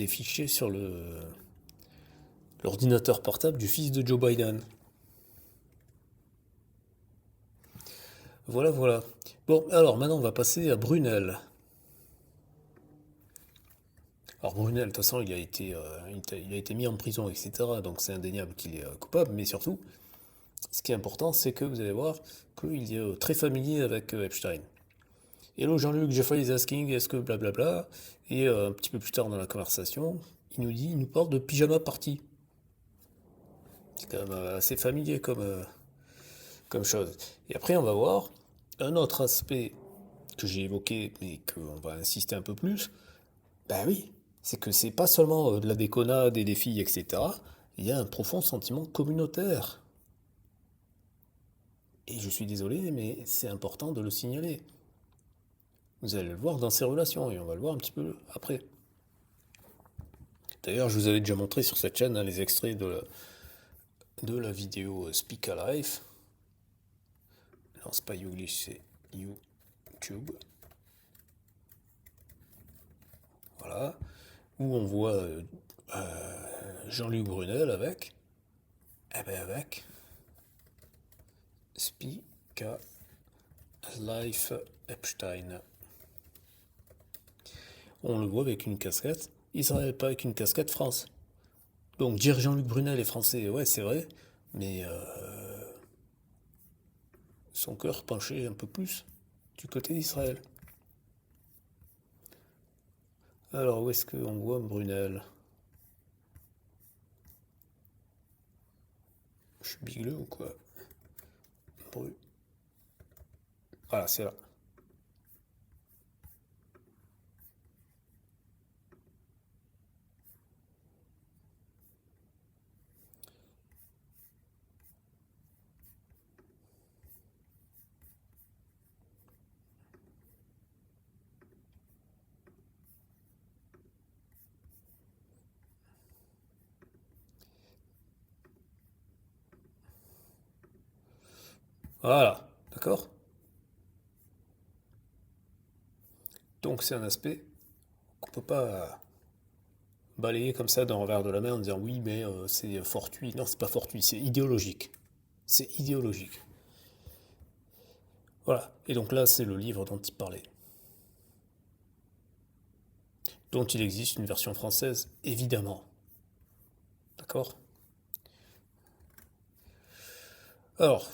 fichiers sur l'ordinateur portable du fils de Joe Biden. Voilà, voilà. Bon, alors maintenant on va passer à Brunel. Alors Brunel, de toute façon, il a été mis en prison, etc. Donc c'est indéniable qu'il est coupable, mais surtout, ce qui est important, c'est que vous allez voir qu'il est très familier avec Epstein. Hello Jean-Luc, Jeffrey is asking, est-ce que blablabla. Et un petit peu plus tard dans la conversation, il nous parle de pyjama party. C'est quand même assez familier comme chose. Et après, on va voir un autre aspect que j'ai évoqué, mais qu'on va insister un peu plus. Ben oui, c'est que c'est pas seulement de la déconnade et des filles, etc. Il y a un profond sentiment communautaire. Et je suis désolé, mais c'est important de le signaler. Vous allez le voir dans ces relations, et on va le voir un petit peu après. D'ailleurs, je vous avais déjà montré sur cette chaîne, hein, les extraits de la vidéo Speak Alive. Non, c'est pas Youglish, c'est YouTube. Voilà. Où on voit Jean-Luc Brunel avec. Eh ben avec Speak Life Epstein. On le voit avec une casquette Israël, pas avec une casquette France. Donc dire Jean-Luc Brunel est français, ouais, c'est vrai, mais son cœur penchait un peu plus du côté d'Israël. Alors, où est-ce qu'on voit Brunel? Je suis bigleux ou quoi? Bru. Voilà, c'est là. Voilà, d'accord? Donc c'est un aspect qu'on peut pas balayer comme ça d'un revers de la main en disant oui, mais c'est fortuit. Non, c'est pas fortuit, c'est idéologique. C'est idéologique. Voilà. Et donc là, c'est le livre dont il parlait. Dont il existe une version française, évidemment. D'accord? Alors,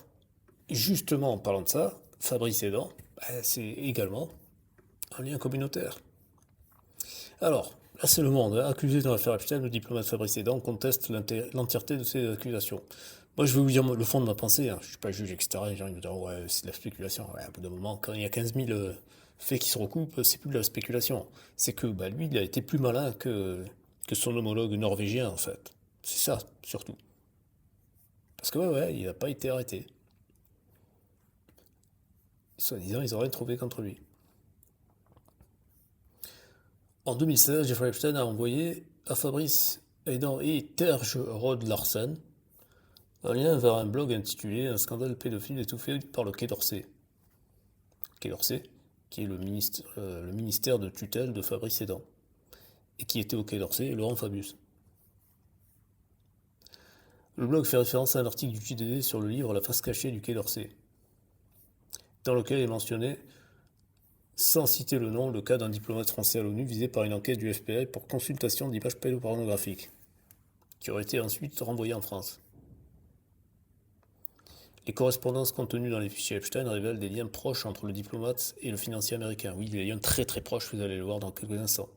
justement, en parlant de ça, Fabrice Adam, bah, c'est également un lien communautaire. Alors, là, c'est Le Monde, hein. Accusé dans l'affaire Epstein, le diplomate Fabrice Adam conteste l'entièreté de ces accusations. Moi, je vais vous dire le fond de ma pensée. Hein. Je ne suis pas juge, etc. Les gens ils me disent ouais, c'est de la spéculation. Ouais, à bout d'un moment, quand il y a 15 000 faits qui se recoupent, c'est plus de la spéculation. C'est que bah, lui, il a été plus malin que son homologue norvégien, en fait. C'est ça, surtout. Parce que, ouais, il n'a pas été arrêté. Soi-disant, ils n'ont rien trouvé contre lui. En 2016, Jeffrey Epstein a envoyé à Fabrice Adam et Terje Rod Larsen un lien vers un blog intitulé Un scandale pédophile étouffé par le Quai d'Orsay. Quai d'Orsay, qui est le ministère de tutelle de Fabrice Adam. Et qui était au Quai d'Orsay, Laurent Fabius. Le blog fait référence à un article du JDD sur le livre La face cachée du Quai d'Orsay, dans lequel est mentionné, sans citer le nom, le cas d'un diplomate français à l'ONU visé par une enquête du FBI pour consultation d'images pédopornographiques, qui aurait été ensuite renvoyé en France. Les correspondances contenues dans les fichiers Epstein révèlent des liens proches entre le diplomate et le financier américain. Oui, des liens très très proches, vous allez le voir dans quelques instants.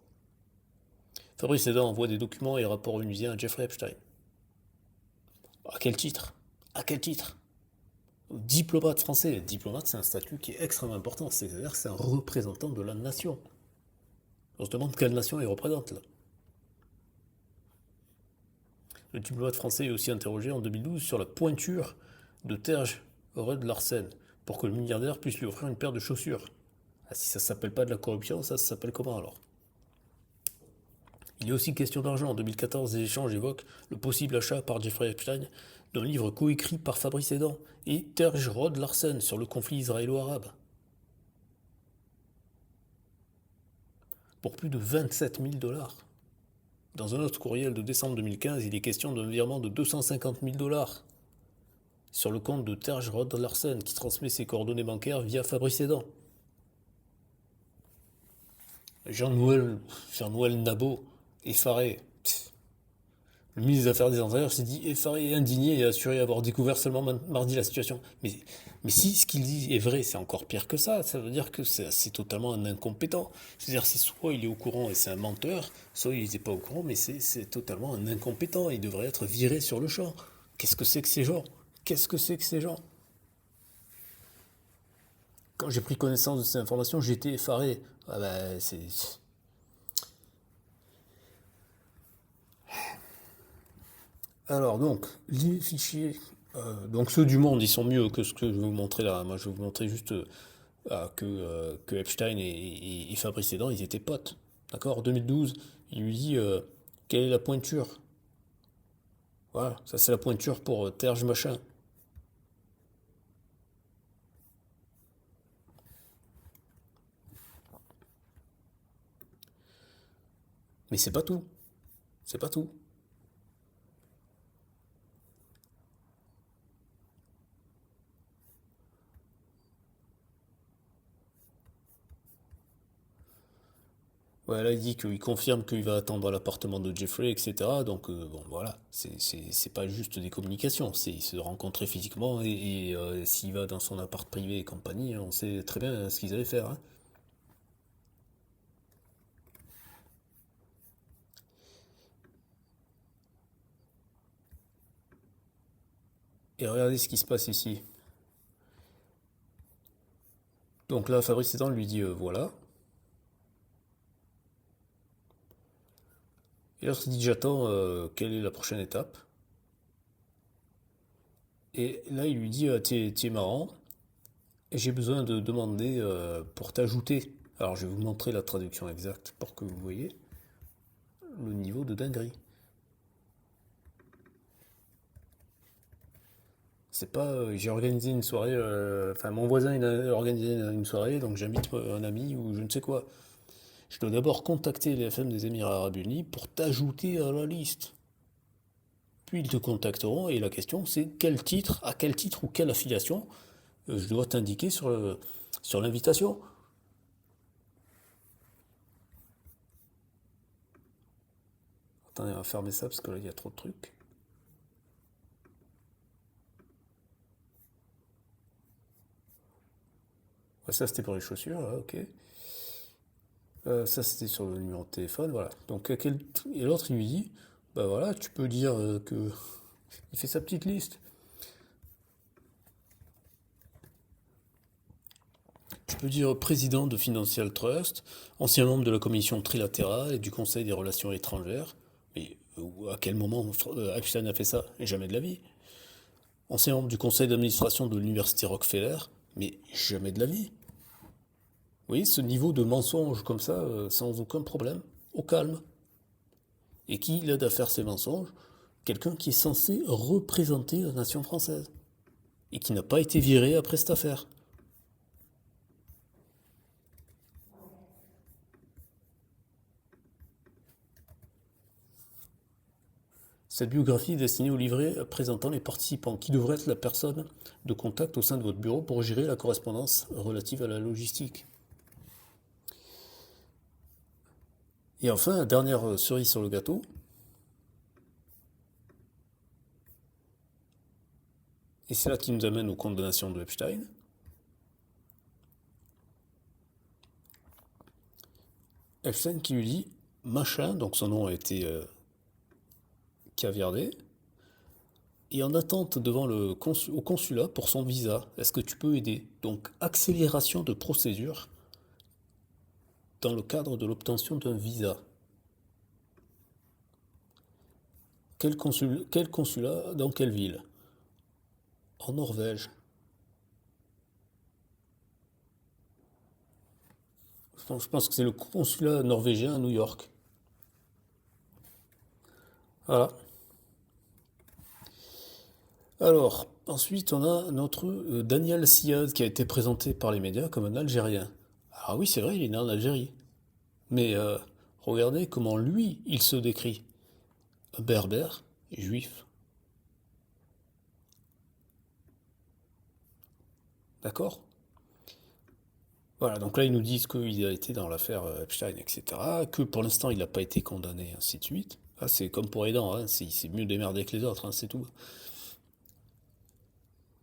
Fabrice Adam envoie des documents et rapports onusiens à Jeffrey Epstein. À quel titre? À quel titre? Diplomate français. Diplomate, c'est un statut qui est extrêmement important. C'est-à-dire que c'est un représentant de la nation. On se demande quelle nation il représente là. Le diplomate français est aussi interrogé en 2012 sur la pointure de Terje Rod Larsen pour que le milliardaire puisse lui offrir une paire de chaussures. Ah, si ça s'appelle pas de la corruption, ça s'appelle comment alors? Il y a aussi question d'argent. En 2014, les échanges évoquent le possible achat par Jeffrey Epstein d'un livre coécrit par Fabrice Adam et Terje Rod Larsen sur le conflit israélo-arabe. Pour plus de 27 000 $. Dans un autre courriel de décembre 2015, il est question d'un virement de 250 000 $. Sur le compte de Terje Rod Larsen qui transmet ses coordonnées bancaires via Fabrice Adam. Jean-Noël Nabot, effaré. Le ministre des Affaires étrangères s'est dit effaré et indigné et assuré avoir découvert seulement mardi la situation. Mais si ce qu'il dit est vrai, c'est encore pire que ça. Ça veut dire que c'est totalement un incompétent. C'est-à-dire c'est soit il est au courant et c'est un menteur, soit il n'est pas au courant, mais c'est totalement un incompétent. Il devrait être viré sur le champ. Qu'est-ce que c'est que ces gens? Qu'est-ce que c'est que ces gens? Quand j'ai pris connaissance de ces informations, j'étais effaré. Ah bah, c'est... Alors donc, les fichiers, donc ceux du Monde, ils sont mieux que ce que je vais vous montrer là. Moi, je vais vous montrer juste que Epstein et Fabrice Adam, ils étaient potes. D'accord? En 2012, il lui dit quelle est la pointure? Voilà, ça c'est la pointure pour Terge machin. Mais c'est pas tout. C'est pas tout. Ouais, là, il dit qu'il confirme qu'il va attendre à l'appartement de Jeffrey, etc. Donc, bon, voilà, c'est pas juste des communications, c'est se rencontrer physiquement et s'il va dans son appart privé et compagnie, on sait très bien ce qu'ils allaient faire. Hein. Et regardez ce qui se passe ici. Donc là, Fabrice Edan lui dit voilà. Et là, il dit j'attends quelle est la prochaine étape. Et là, il lui dit t'es marrant, j'ai besoin de demander pour t'ajouter. Alors, je vais vous montrer la traduction exacte pour que vous voyez le niveau de dinguerie. C'est pas, j'ai organisé une soirée, enfin mon voisin il a organisé une soirée, donc j'invite un ami ou je ne sais quoi. Je dois d'abord contacter les FM des Émirats Arabes Unis pour t'ajouter à la liste. Puis ils te contacteront et la question c'est à quel titre ou quelle affiliation je dois t'indiquer sur l'invitation. Attendez, on va fermer ça parce que là il y a trop de trucs. Ouais, ça c'était pour les chaussures, là, ok. Ça c'était sur le numéro de téléphone, voilà. Donc et l'autre il lui dit, bah voilà, tu peux dire que il fait sa petite liste. Tu peux dire président de Financial Trust, ancien membre de la commission trilatérale et du Conseil des relations étrangères. Mais à quel moment Epstein a fait ça? Et jamais de la vie. Ancien membre du conseil d'administration de l'université Rockefeller. Mais jamais de la vie. Vous voyez, ce niveau de mensonge comme ça, sans aucun problème, au calme. Et qui l'aide à faire ces mensonges? Quelqu'un qui est censé représenter la nation française. Et qui n'a pas été viré après cette affaire. Cette biographie est destinée au livret présentant les participants, qui devrait être la personne de contact au sein de votre bureau pour gérer la correspondance relative à la logistique. Et enfin, dernière cerise sur le gâteau. Et c'est là qui nous amène aux condamnations de Epstein. Epstein qui lui dit machin, donc son nom a été caviardé, et en attente devant au consulat pour son visa. Est-ce que tu peux aider? Donc accélération de procédure dans le cadre de l'obtention d'un visa. Quel consulat dans quelle ville? En Norvège. Je pense que c'est le consulat norvégien à New York. Voilà. Alors, ensuite, on a notre Daniel Siad qui a été présenté par les médias comme un Algérien. Ah oui, c'est vrai, il est né en Algérie. Mais regardez comment lui, il se décrit. Berbère, juif. D'accord? Voilà, donc là, ils nous disent qu'il a été dans l'affaire Epstein, etc. Que pour l'instant, il n'a pas été condamné, ainsi de suite. Ah, c'est comme pour Aidan, hein, c'est mieux démerdé que les autres, hein, c'est tout.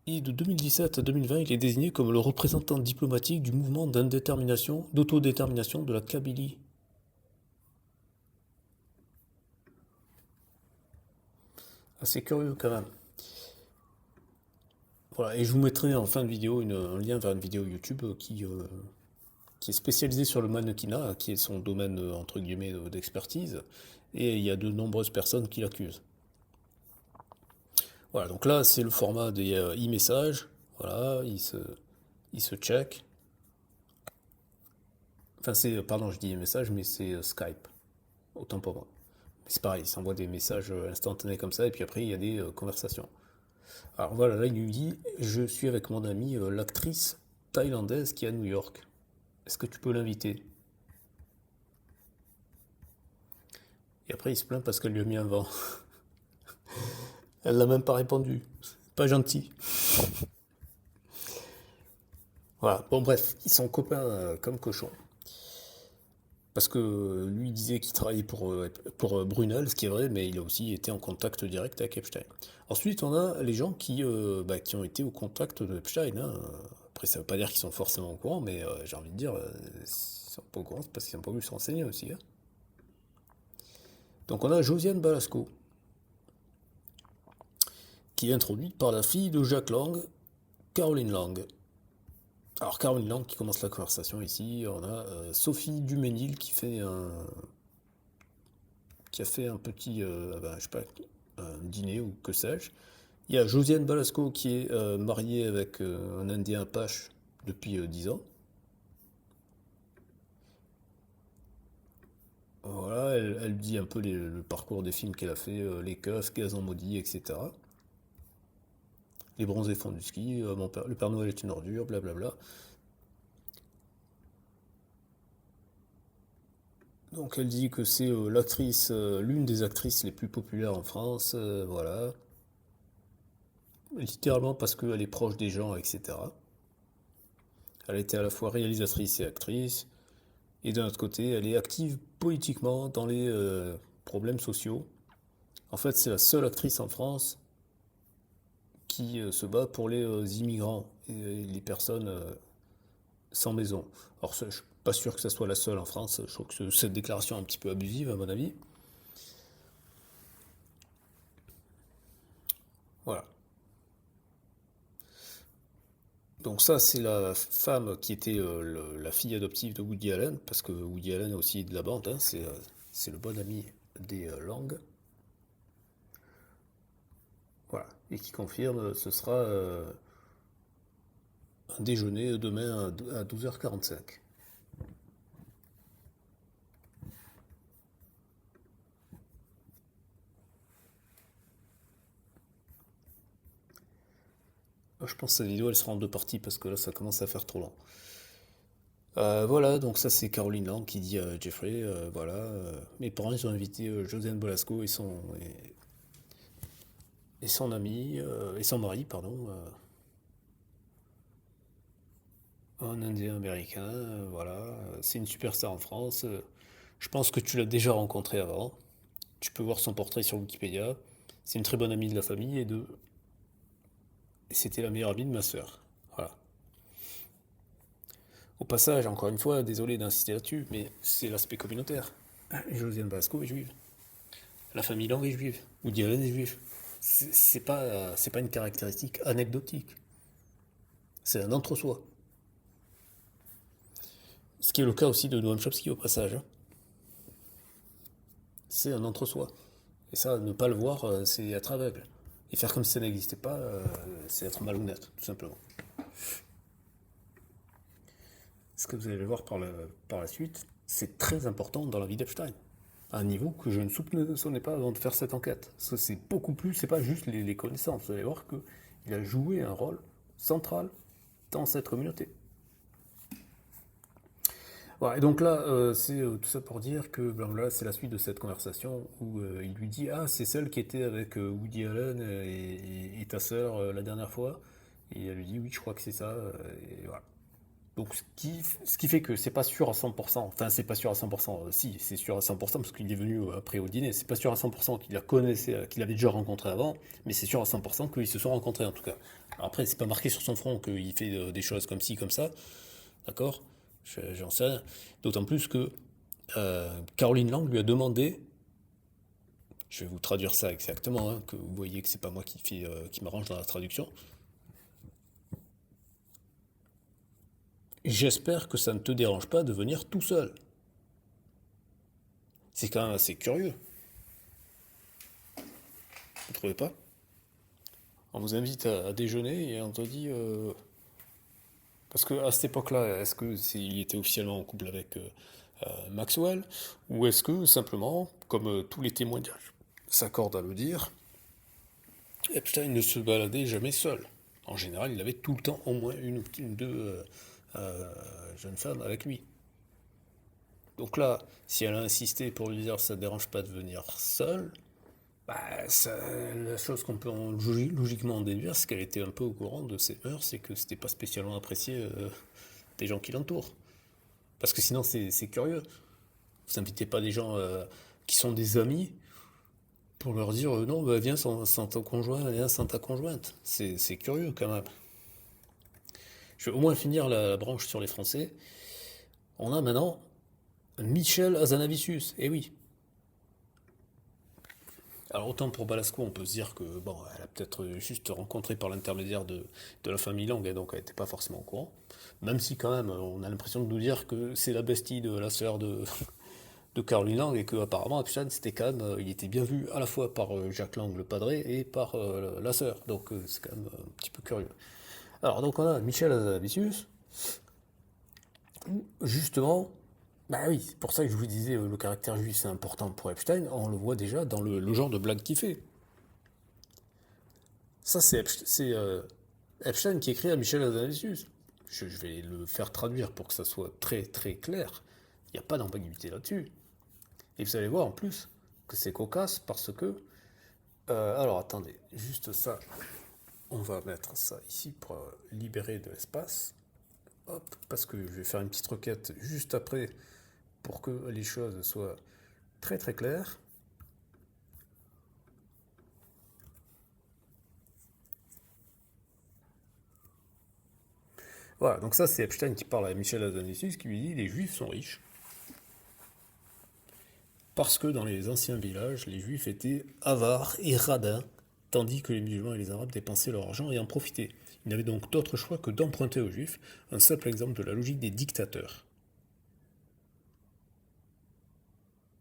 Et de 2017 à 2020, il est désigné comme le représentant diplomatique du mouvement d'autodétermination de la Kabylie. Assez curieux quand même. Voilà, et je vous mettrai en fin de vidéo un lien vers une vidéo YouTube qui est spécialisée sur le mannequinat, qui est son domaine entre guillemets d'expertise, et il y a de nombreuses personnes qui l'accusent. Voilà, donc là c'est le format des e-messages, voilà, il se check. Enfin c'est, pardon je dis e-message, mais c'est Skype, autant pour moi. C'est pareil, il s'envoie des messages instantanés comme ça, et puis après il y a des conversations. Alors voilà, là il lui dit, je suis avec mon amie, l'actrice thaïlandaise qui est à New York. Est-ce que tu peux l'inviter? Et après il se plaint parce qu'elle lui a mis un vent. Elle l'a même pas répondu. Pas gentil. Voilà, bon bref, ils sont copains comme cochons. Parce que lui disait qu'il travaillait pour Brunel, ce qui est vrai, mais il a aussi été en contact direct avec Epstein. Ensuite, on a les gens qui ont été au contact de Epstein, hein. Après, ça veut pas dire qu'ils sont forcément au courant, mais j'ai envie de dire, s'ils sont pas au courant, c'est parce qu'ils n'ont pas voulu se renseigner aussi, hein. Donc on a Josiane Balasco, qui est introduite par la fille de Jacques Lang, Caroline Lang. Alors Caroline Lang qui commence la conversation ici, on a Sophie Duménil qui a fait un petit, je sais pas, un dîner ou que sais-je. Il y a Josiane Balasco qui est mariée avec un Indien Apache depuis 10 ans. Voilà, elle dit un peu le parcours des films qu'elle a fait, Les Keufs, Gazan Maudit, etc. les bronzés font du ski, le Père Noël est une ordure, blablabla. Donc elle dit que c'est l'actrice, l'une des actrices les plus populaires en France, voilà. Littéralement parce qu'elle est proche des gens, etc. Elle était à la fois réalisatrice et actrice. Et d'un autre côté, elle est active politiquement dans les problèmes sociaux. En fait, c'est la seule actrice en France qui se bat pour les immigrants et les personnes sans maison. Alors, je ne suis pas sûr que ça soit la seule en France. Je trouve que cette déclaration est un petit peu abusive, à mon avis. Voilà. Donc ça, c'est la femme qui était la fille adoptive de Woody Allen, parce que Woody Allen est aussi de la bande, hein, c'est le bon ami des Lang. Voilà. Et qui confirme, ce sera un déjeuner demain à 12h45. Je pense que cette vidéo elle sera en deux parties parce que là ça commence à faire trop long. Voilà, donc ça c'est Caroline Lang qui dit à Jeffrey, voilà, mes parents ils ont invité Josiane Bolasco et son ami, et son mari, pardon, un Indien américain, voilà, c'est une superstar en France. Je pense que tu l'as déjà rencontré avant. Tu peux voir son portrait sur Wikipédia. C'est une très bonne amie de la famille et c'était la meilleure amie de ma sœur. Voilà. Au passage, encore une fois, désolé d'insister là-dessus, mais c'est l'aspect communautaire. Josiane Balasco est juive. La famille Lang est juive. Woody Allen est juif. C'est pas une caractéristique anecdotique. C'est un entre-soi. Ce qui est le cas aussi de Noam Chomsky au passage, hein. C'est un entre-soi. Et ça, ne pas le voir, c'est être aveugle. Et faire comme si ça n'existait pas, c'est être malhonnête, tout simplement. Ce que vous allez voir par la suite, c'est très important dans la vie d'Epstein. À un niveau que je ne soupçonnais pas avant de faire cette enquête. C'est beaucoup plus, c'est pas juste les connaissances. Vous allez voir qu'il a joué un rôle central dans cette communauté. Voilà, et donc là, c'est tout ça pour dire que là, c'est la suite de cette conversation où il lui dit ah, c'est celle qui était avec Woody Allen et ta sœur la dernière fois. Et elle lui dit oui, je crois que c'est ça. Et voilà. Donc ce qui fait que c'est pas sûr à 100%, enfin c'est pas sûr à 100%, si c'est sûr à 100% parce qu'il est venu après au dîner, c'est pas sûr à 100% qu'il la connaissait, qu'il avait déjà rencontré avant, mais c'est sûr à 100% qu'ils se sont rencontrés en tout cas. Alors après c'est pas marqué sur son front qu'il fait des choses comme ci, comme ça, d'accord. J'en sais rien. D'autant plus que Caroline Lang lui a demandé, je vais vous traduire ça exactement, hein, que vous voyez que c'est pas moi qui m'arrange dans la traduction. J'espère que ça ne te dérange pas de venir tout seul. C'est quand même assez curieux. Vous trouvez pas? On vous invite à déjeuner et on te dit. Parce que à cette époque-là, est-ce que il était officiellement en couple avec Maxwell, ou est-ce que simplement, comme tous les témoignages s'accordent à le dire, Epstein ne se baladait jamais seul. En général, il avait tout le temps au moins une ou deux jeunes femmes avec lui. Donc là, si elle a insisté pour lui dire ça ne dérange pas de venir seule, bah, la chose qu'on peut logiquement en déduire, c'est qu'elle était un peu au courant de ses mœurs et que c'était pas spécialement apprécié des gens qui l'entourent. Parce que sinon, c'est curieux. Vous invitez pas des gens qui sont des amis pour leur dire non, bah, viens sans ton conjoint, viens sans ta conjointe. C'est curieux quand même. Je vais au moins finir la branche sur les Français. On a maintenant Michel Hazanavicius. Eh oui. Alors autant pour Balasco, on peut se dire que bon, elle a peut-être juste rencontré par l'intermédiaire de la famille Lang, et donc elle n'était pas forcément au courant. Même si quand même, on a l'impression de nous dire que c'est la bestie de la sœur de Caroline Lang et qu'apparemment Epstein c'était quand même, il était bien vu à la fois par Jacques Lang le padré et par la sœur. Donc c'est quand même un petit peu curieux. Alors donc on a Michel Hazanavicius, justement. Bah oui, c'est pour ça que je vous disais le caractère juif c'est important pour Epstein, on le voit déjà dans le genre de blague qu'il fait. Ça, c'est Epstein qui écrit à Michel Hazanavicius. Je vais le faire traduire pour que ça soit très très clair. Il n'y a pas d'ambiguïté là-dessus. Et vous allez voir en plus que c'est cocasse parce que... alors attendez, juste ça. On va mettre ça ici pour libérer de l'espace. Hop, parce que je vais faire une petite requête juste après pour que les choses soient très très claires. Voilà, donc ça c'est Epstein qui parle à Michel Hazanavicius qui lui dit les juifs sont riches. Parce que dans les anciens villages, les juifs étaient avares et radins, tandis que les musulmans et les arabes dépensaient leur argent et en profitaient. Ils n'avaient donc d'autre choix que d'emprunter aux juifs, un simple exemple de la logique des dictateurs.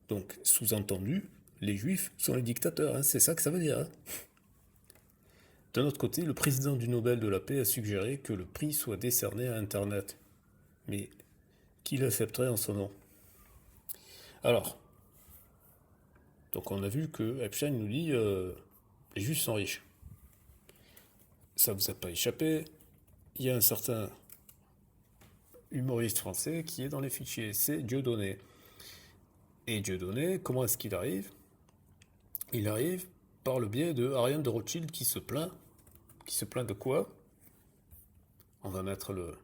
Donc, sous-entendu, les juifs sont les dictateurs, hein, c'est ça que ça veut dire. Hein. D'un autre côté, le président du Nobel de la paix a suggéré que le prix soit décerné à Internet. Mais qui l'accepterait en son nom? Alors, donc on a vu que Epstein nous dit les juifs sont riches. Ça vous a pas échappé, il y a un certain humoriste français qui est dans les fichiers, c'est Dieudonné. Et Dieudonné, comment est-ce qu'il arrive? Il arrive par le biais de Ariane de Rothschild qui se plaint. Qui se plaint de quoi? On va mettre le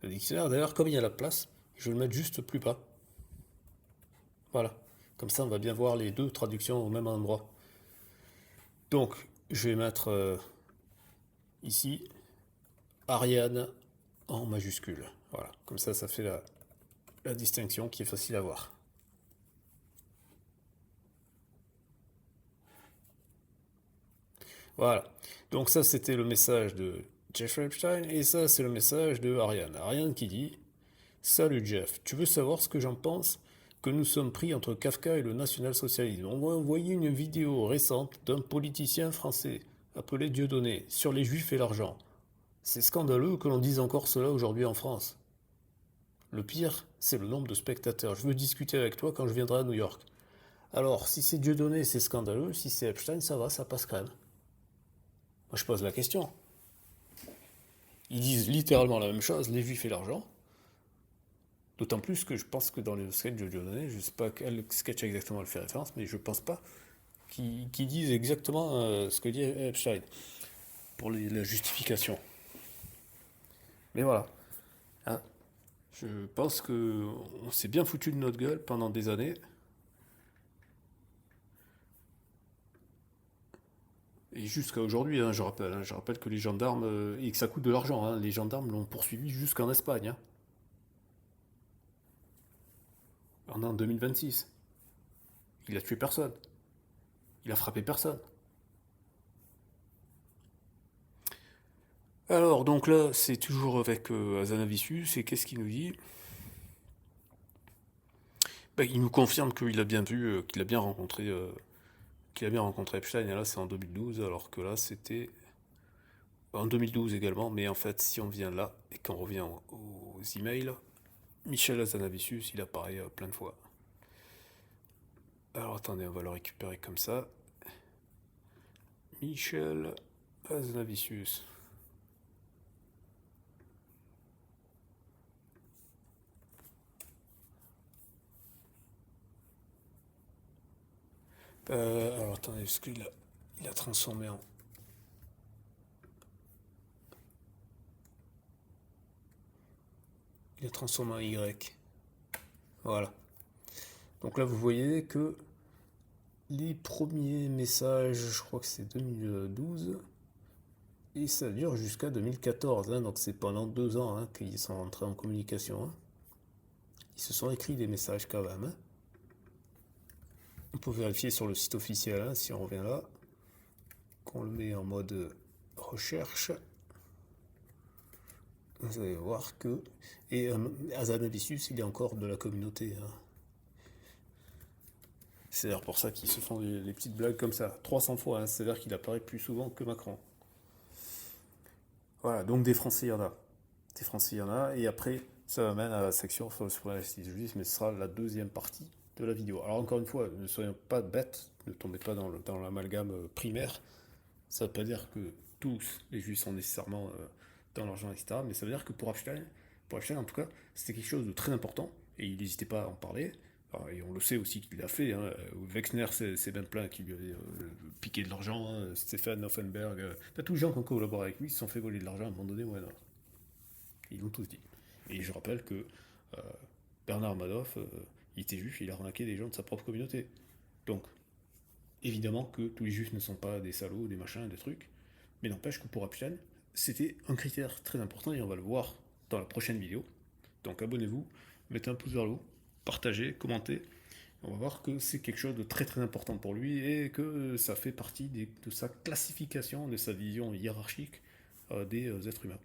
dictionnaire. D'ailleurs, comme il y a la place, je vais le mettre juste plus bas. Voilà. Comme ça, on va bien voir les deux traductions au même endroit. Donc, je vais mettre ici Ariane en majuscule. Voilà. Comme ça fait la distinction qui est facile à voir. Voilà. Donc ça, c'était le message de Jeffrey Epstein, et ça, c'est le message de Ariane. Ariane qui dit Salut Jeff, tu veux savoir ce que j'en pense? Que nous sommes pris entre Kafka et le national-socialisme. On m'a envoyé une vidéo récente d'un politicien français appelé Dieudonné sur les juifs et l'argent. C'est scandaleux que l'on dise encore cela aujourd'hui en France. Le pire, c'est le nombre de spectateurs. Je veux discuter avec toi quand je viendrai à New York. Alors, si c'est Dieudonné, c'est scandaleux. Si c'est Epstein, ça va, ça passe crème. Moi, je pose la question. Ils disent littéralement la même chose, les juifs et l'argent. D'autant plus que je pense que dans le sketch de Dieudonné, je ne sais pas quel sketch exactement elle fait référence, mais je pense pas qu'ils disent exactement ce que dit Epstein pour la justification. Mais voilà. Hein. Je pense que on s'est bien foutu de notre gueule pendant des années. Et jusqu'à aujourd'hui, hein, je rappelle que les gendarmes, et que ça coûte de l'argent, hein, les gendarmes l'ont poursuivi jusqu'en Espagne, hein, en 2026. Il a tué personne. Il a frappé personne. Alors, donc là, c'est toujours avec Hazanavicius, et qu'est-ce qu'il nous dit? Ben, il nous confirme qu'il a bien vu, qu'il a bien rencontré Epstein, et là c'est en 2012, alors que là c'était en 2012 également, mais en fait, si on vient là, et qu'on revient aux emails, Michel Hazanavicius, il apparaît plein de fois. Alors attendez, on va le récupérer comme ça. Michel Hazanavicius. Alors attendez, parce il a transformé en... Il a transformé en Y. Voilà. Donc là, vous voyez que les premiers messages, je crois que c'est 2012, et ça dure jusqu'à 2014, hein, donc c'est pendant 2 ans hein, qu'ils sont entrés en communication. Hein. Ils se sont écrits des messages quand même. Hein. On peut vérifier sur le site officiel, hein, si on revient là, qu'on le met en mode recherche. Vous allez voir que... Et Hazanavicius, il est encore de la communauté. Hein. C'est d'ailleurs pour ça qu'ils se font des petites blagues comme ça. 300 fois, hein, c'est-à-dire qu'il apparaît plus souvent que Macron. Voilà, donc des Français, il y en a. Des Français, il y en a. Et après, ça m'amène à la section sur le suprémacisme, mais ce sera la deuxième partie de la vidéo. Alors encore une fois, ne soyons pas bêtes, ne tombez pas dans l'amalgame primaire. Ça ne veut pas dire que tous les juifs sont nécessairement dans l'argent, etc. Mais ça veut dire que pour Epstein en tout cas, c'était quelque chose de très important et il n'hésitait pas à en parler. Et on le sait aussi qu'il l'a fait. Hein. Wexner s'est bien plaint qu'il lui avait piqué de l'argent. Hein. Stéphane Offenberg. T'as tous les gens qui ont collaboré avec lui se sont fait voler de l'argent à un moment donné. Ouais, non. Ils l'ont tous dit. Et je rappelle que euh, Bernard Madoff, il était juif, il a arnaqué des gens de sa propre communauté. Donc, évidemment que tous les juifs ne sont pas des salauds, des machins, des trucs, mais n'empêche que pour Epstein, c'était un critère très important et on va le voir dans la prochaine vidéo. Donc abonnez-vous, mettez un pouce vers le haut, partagez, commentez. On va voir que c'est quelque chose de très très important pour lui et que ça fait partie de sa classification, de sa vision hiérarchique des êtres humains.